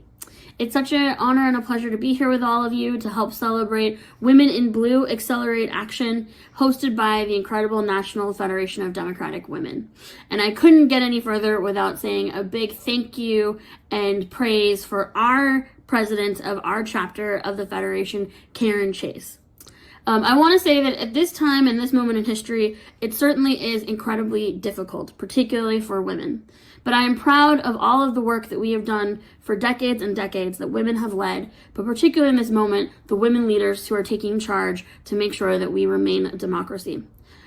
It's such an honor and a pleasure to be here with all of you to help celebrate Women in Blue Accelerate Action, hosted by the incredible National Federation of Democratic Women. And I couldn't get any further without saying a big thank you and praise for our president of our chapter of the Federation, Karen Chase. I want to say that at this time and this moment in history, it certainly is incredibly difficult, particularly for women. But I am proud of all of the work that we have done for decades and decades that women have led, but particularly in this moment, the women leaders who are taking charge to make sure that we remain a democracy.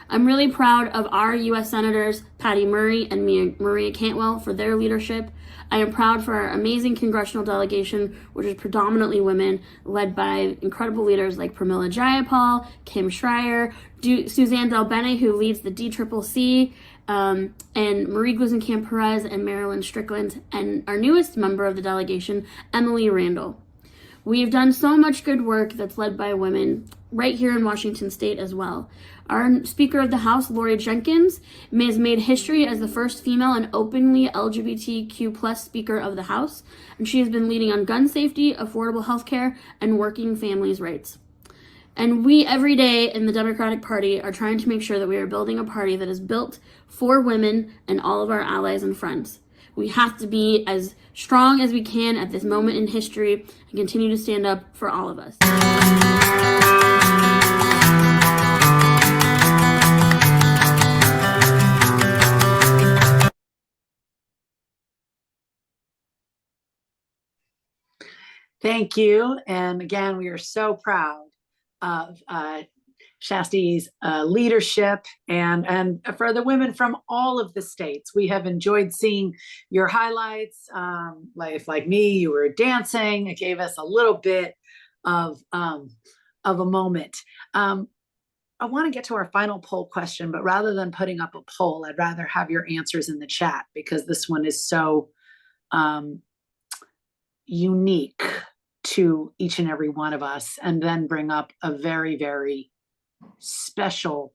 I'm really proud of our U.S. Senators, Patty Murray and Maria Cantwell, for their leadership. I am proud for our amazing congressional delegation, which is predominantly women, led by incredible leaders like Pramila Jayapal, Kim Schreier, Suzanne DelBene, who leads the DCCC, and Marie Glusenkamp Perez and Marilyn Strickland, and our newest member of the delegation, Emily Randall. We've done so much good work that's led by women right here in Washington State as well. Our Speaker of the House, Lori Jenkins, has made history as the first female and openly LGBTQ+ Speaker of the House, and she has been leading on gun safety, affordable health care, and working families' rights. And we, every day in the Democratic Party, are trying to make sure that we are building a party that is built for women and all of our allies and friends. We have to be as strong as we can at this moment in history and continue to stand up for all of us. Thank you. And again, we are so proud of Shasti's leadership and for the women from all of the states. We have enjoyed seeing your highlights. Like me, you were dancing. It gave us a little bit of a moment. I want to get to our final poll question, but rather than putting up a poll, I'd rather have your answers in the chat because this one is so unique to each and every one of us, and then bring up a very, very special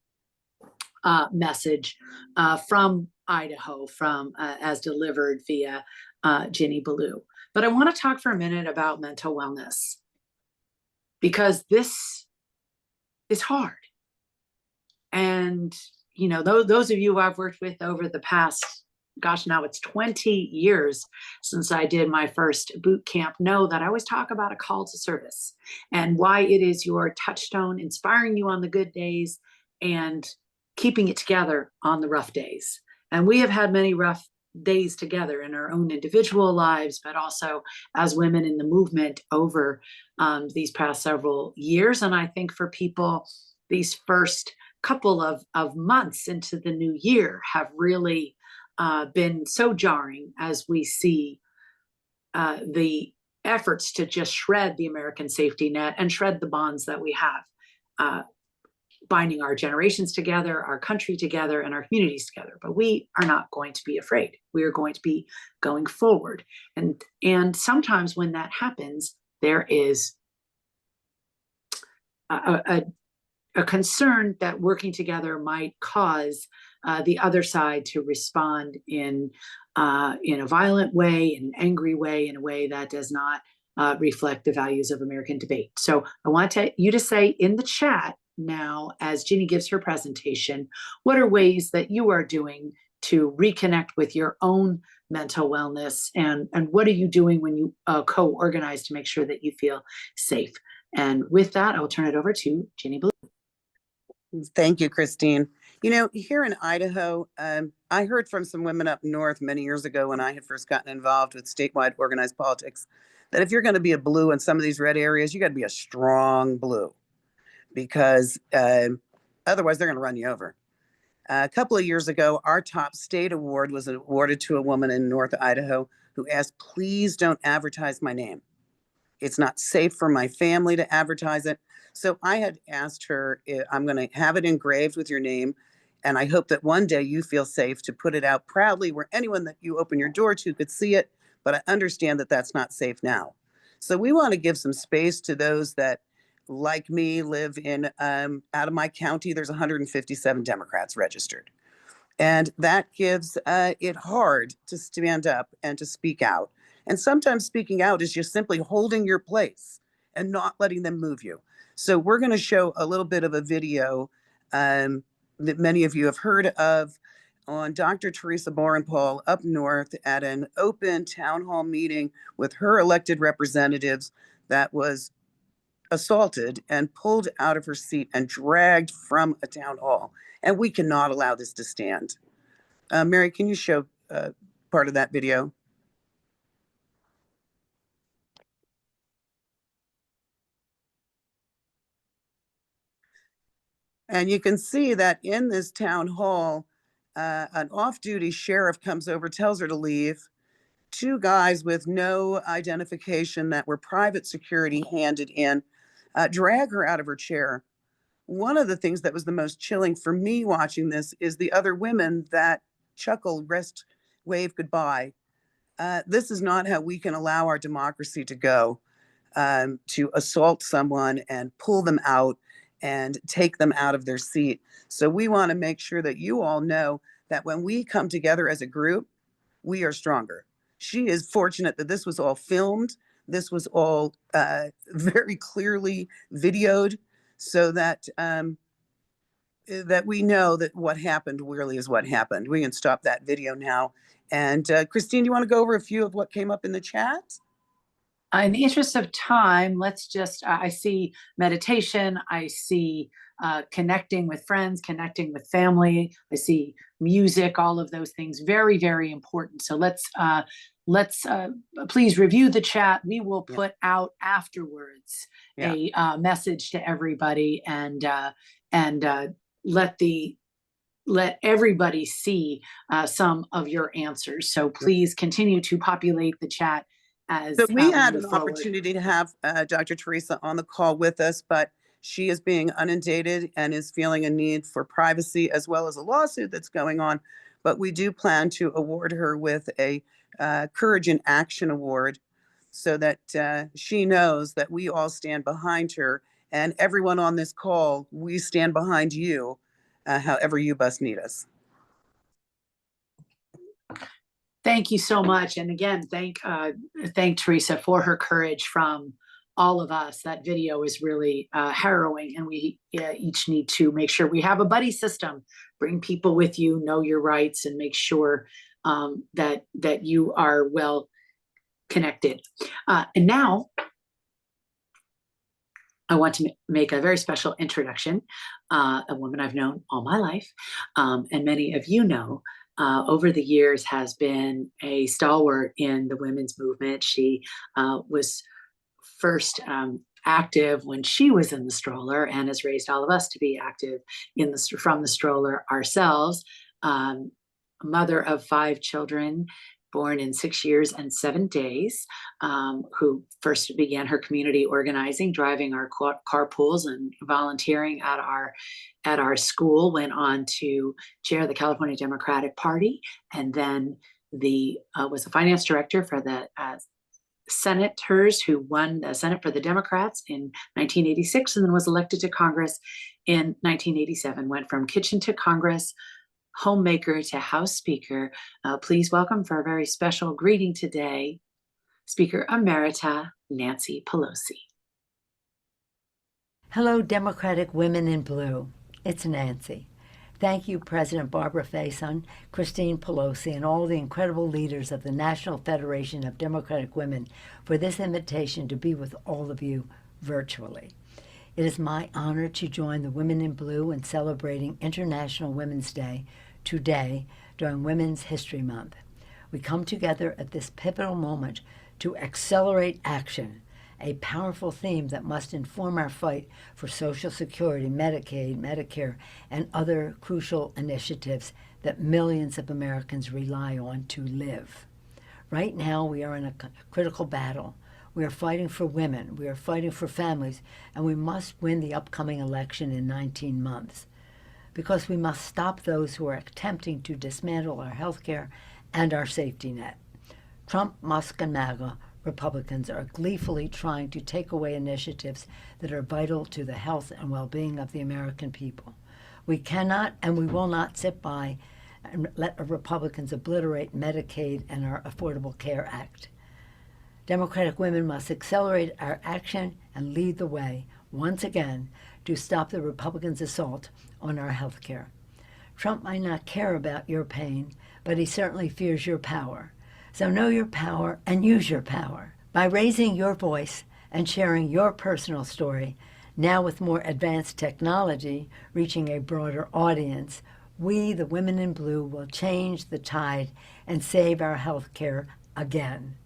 message from Idaho, from as delivered via Ginny Ballou. But I want to talk for a minute about mental wellness, because this is hard. And, you know, those of you who I've worked with over the past, gosh, now it's 20 years since I did my first boot camp, know that I always talk about a call to service and why it is your touchstone, inspiring you on the good days and keeping it together on the rough days. And we have had many rough days together in our own individual lives, but also as women in the movement over these past several years. And I think for people, these first couple of months into the new year have really been so jarring as we see the efforts to just shred the American safety net and shred the bonds that we have, binding our generations together, our country together, and our communities together. But we are not going to be afraid. We are going to be going forward. And sometimes when that happens, there is a concern that working together might cause the other side to respond in a violent way, in an angry way, in a way that does not reflect the values of American debate. So I want you to say in the chat now, as Ginny gives her presentation, what are ways that you are doing to reconnect with your own mental wellness, and what are you doing when you co-organize to make sure that you feel safe? And with that, I will turn it over to Ginny Ballou. Thank you, Christine. You know, here in Idaho, I heard from some women up north many years ago when I had first gotten involved with statewide organized politics, that if you're going to be a blue in some of these red areas, you got to be a strong blue, because otherwise they're going to run you over. A couple of years ago, our top state award was awarded to a woman in North Idaho who asked, please don't advertise my name. It's not safe for my family to advertise it. So I had asked her, I'm going to have it engraved with your name, and I hope that one day you feel safe to put it out proudly where anyone that you open your door to could see it, but I understand that that's not safe now. So we want to give some space to those that like me, live in, out of my county, there's 157 Democrats registered. And that gives it hard to stand up and to speak out. And sometimes speaking out is just simply holding your place and not letting them move you. So we're going to show a little bit of a video that many of you have heard of on Dr. Teresa Borenpaul up north at an open town hall meeting with her elected representatives that was assaulted and pulled out of her seat and dragged from a town hall. And we cannot allow this to stand. Mary, can you show part of that video? And you can see that in this town hall, an off-duty sheriff comes over, tells her to leave. Two guys with no identification that were private security handed in, drag her out of her chair. One of the things that was the most chilling for me watching this is the other women that chuckle, rest, wave goodbye. This is not how we can allow our democracy to go, to assault someone and pull them out and take them out of their seat. So we want to make sure that you all know that when we come together as a group, we are stronger. She is fortunate that this was all filmed. This was all very clearly videoed so that that we know that what happened really is what happened. We can stop that video now. And Christine, do you want to go over a few of what came up in the chat? In the interest of time, let's just, I see meditation, I see connecting with friends, connecting with family, I see music, all of those things, very, very important. So let's please review the chat. We will put out afterwards a message to everybody and let everybody see some of your answers. So please continue to populate the chat. So we had an opportunity to have Dr. Teresa on the call with us, but she is being inundated and is feeling a need for privacy as well as a lawsuit that's going on. But we do plan to award her with a Courage in Action Award so that she knows that we all stand behind her, and everyone on this call, we stand behind you, however you best need us. Thank you so much. And again, thank Teresa for her courage from all of us. That video is really harrowing, and we each need to make sure we have a buddy system. Bring people with you, know your rights, and make sure that you are well connected. And now I want to make a very special introduction, a woman I've known all my life, and many of you know, over the years has been a stalwart in the women's movement. She was first active when she was in the stroller and has raised all of us to be active from the stroller ourselves. Mother of 5 children, born in 6 years and 7 days, who first began her community organizing, driving our carpools and volunteering at our school, went on to chair the California Democratic Party, and then was the finance director for the senators who won the Senate for the Democrats in 1986, and then was elected to Congress in 1987, went from kitchen to Congress, homemaker to House Speaker. Please welcome for a very special greeting today, Speaker Emerita Nancy Pelosi. Hello, Democratic Women in Blue. It's Nancy. Thank you, President Barbara Faison, Christine Pelosi, and all the incredible leaders of the National Federation of Democratic Women for this invitation to be with all of you virtually. It is my honor to join the Women in Blue in celebrating International Women's Day today during Women's History Month. We come together at this pivotal moment to accelerate action, a powerful theme that must inform our fight for Social Security, Medicaid, Medicare, and other crucial initiatives that millions of Americans rely on to live. Right now, we are in a critical battle. We are fighting for women, we are fighting for families, and we must win the upcoming election in 19 months. Because we must stop those who are attempting to dismantle our health care and our safety net. Trump, Musk, and MAGA Republicans are gleefully trying to take away initiatives that are vital to the health and well-being of the American people. We cannot and we will not sit by and let Republicans obliterate Medicaid and our Affordable Care Act. Democratic women must accelerate our action and lead the way, once again, to stop the Republicans' assault on our health care. Trump might not care about your pain, but he certainly fears your power. So know your power and use your power. By raising your voice and sharing your personal story, now with more advanced technology reaching a broader audience, we, the women in blue, will change the tide and save our health care again.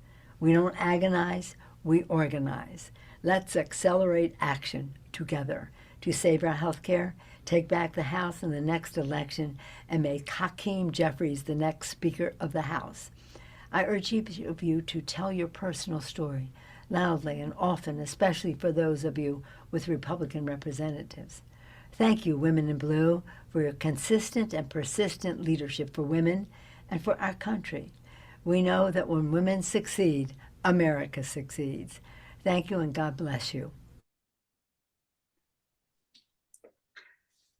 We don't agonize, we organize. Let's accelerate action together to save our health care, take back the House in the next election, and make Hakeem Jeffries the next Speaker of the House. I urge each of you to tell your personal story loudly and often, especially for those of you with Republican representatives. Thank you, Women in Blue, for your consistent and persistent leadership for women and for our country. We know that when women succeed, America succeeds. Thank you and God bless you.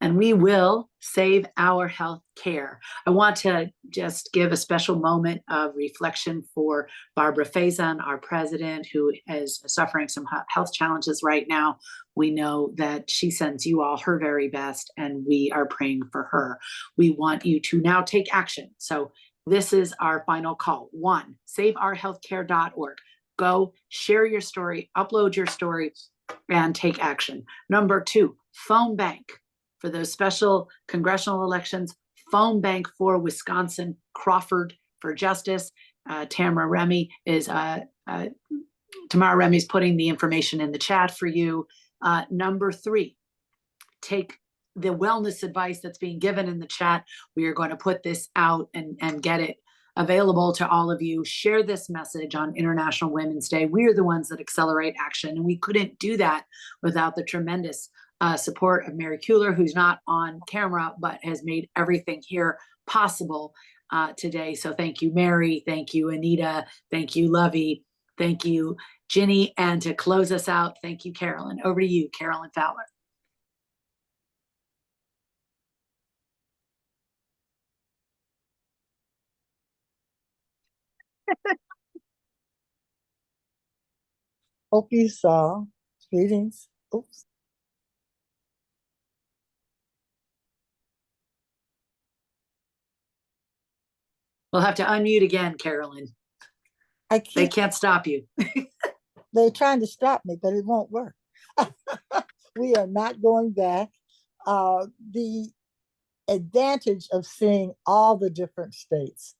And we will save our health care. I want to just give a special moment of reflection for Barbara Faison, our president, who is suffering some health challenges right now. We know that she sends you all her very best, and we are praying for her. We want you to now take action. So this is our final call. 1, saveourhealthcare.org. Go share your story, upload your story, and take action. Number 2, phone bank. For those special congressional elections, phone bank for Wisconsin, Crawford for Justice. Tamara Remy is putting the information in the chat for you. Number 3, take the wellness advice that's being given in the chat. We are going to put this out and get it available to all of you. Share this message on International Women's Day. We are the ones that accelerate action, and we couldn't do that without the tremendous support of Mary Kuehler, who's not on camera, but has made everything here possible today. So thank you, Mary. Thank you, Anita. Thank you, Lovey. Thank you, Ginny. And to close us out, thank you, Carolyn. Over to you, Carolyn Fowler. Hope you saw. Greetings. Oops. We'll have to unmute again, Carolyn. They can't stop you. They're trying to stop me, but it won't work. We are not going back. The advantage of seeing all the different states,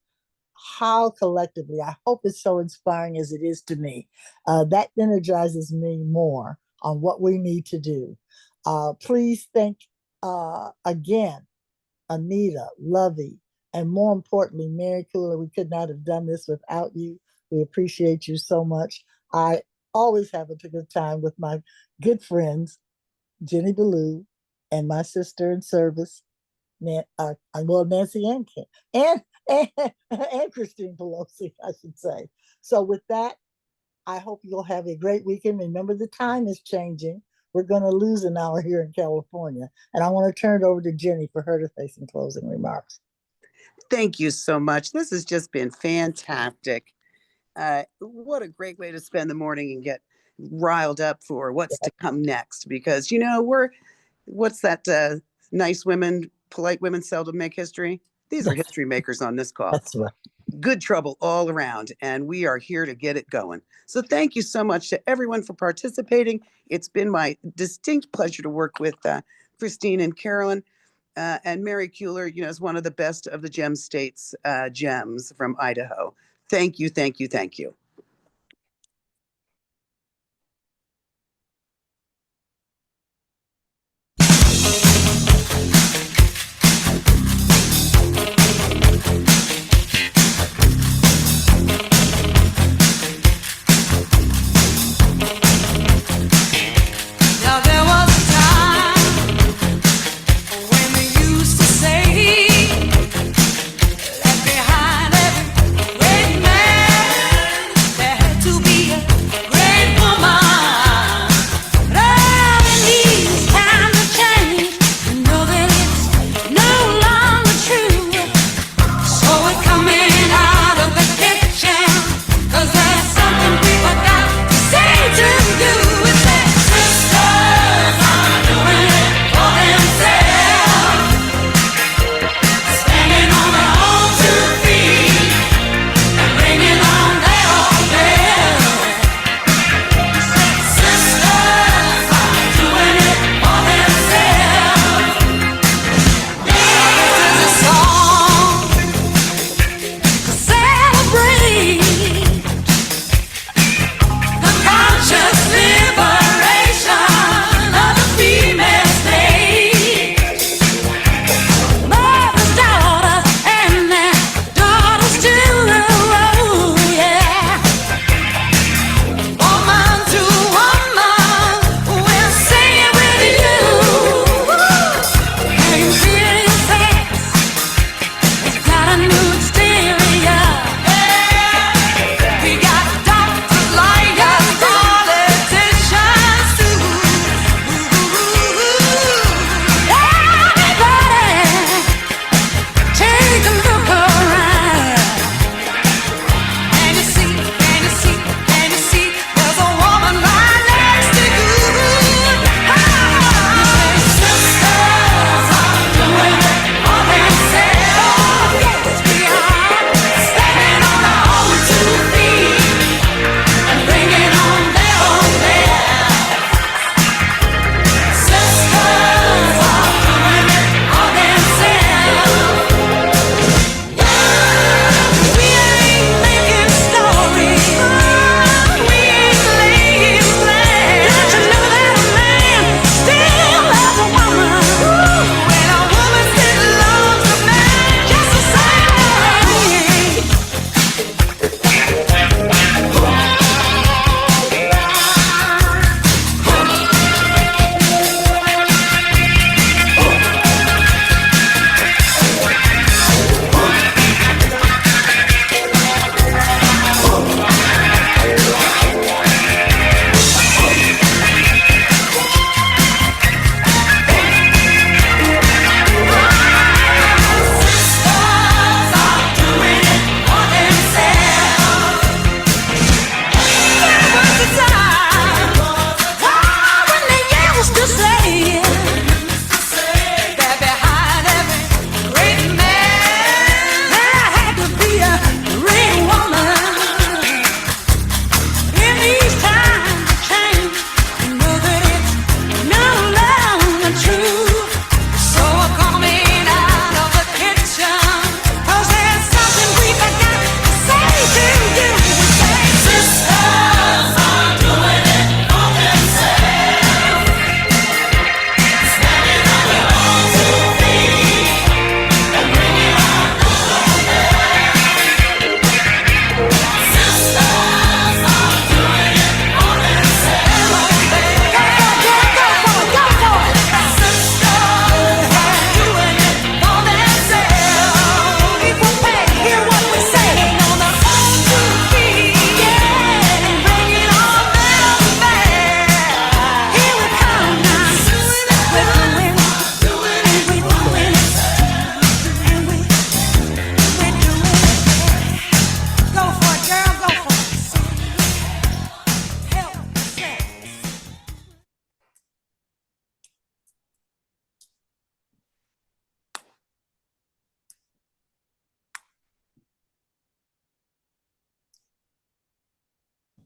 how collectively, I hope it's so inspiring as it is to me. That energizes me more on what we need to do. Please thank again, Anita, Lovey, and more importantly, Mary Kuehler. We could not have done this without you. We appreciate you so much. I always have a good time with my good friends, Jenny Ballou, and my sister in service, Nancy and Christine Pelosi, I should say. So with that, I hope you'll have a great weekend. Remember, the time is changing. We're going to lose an hour here in California. And I want to turn it over to Jenny for her to say some closing remarks. Thank you so much. This has just been fantastic. What a great way to spend the morning and get riled up for what's to come next. Because, you know, what's that nice women, polite women seldom make history? These are history makers on this call. That's right. Good trouble all around, and we are here to get it going. So thank you so much to everyone for participating. It's been my distinct pleasure to work with Christine and Carolyn. And Mary Kuehler, you know, is one of the best of the Gem States gems from Idaho. Thank you, thank you, thank you. Now there was a time when they used to say, left behind every great man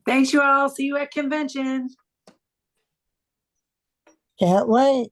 Thanks, you all. See you at convention. Can't wait.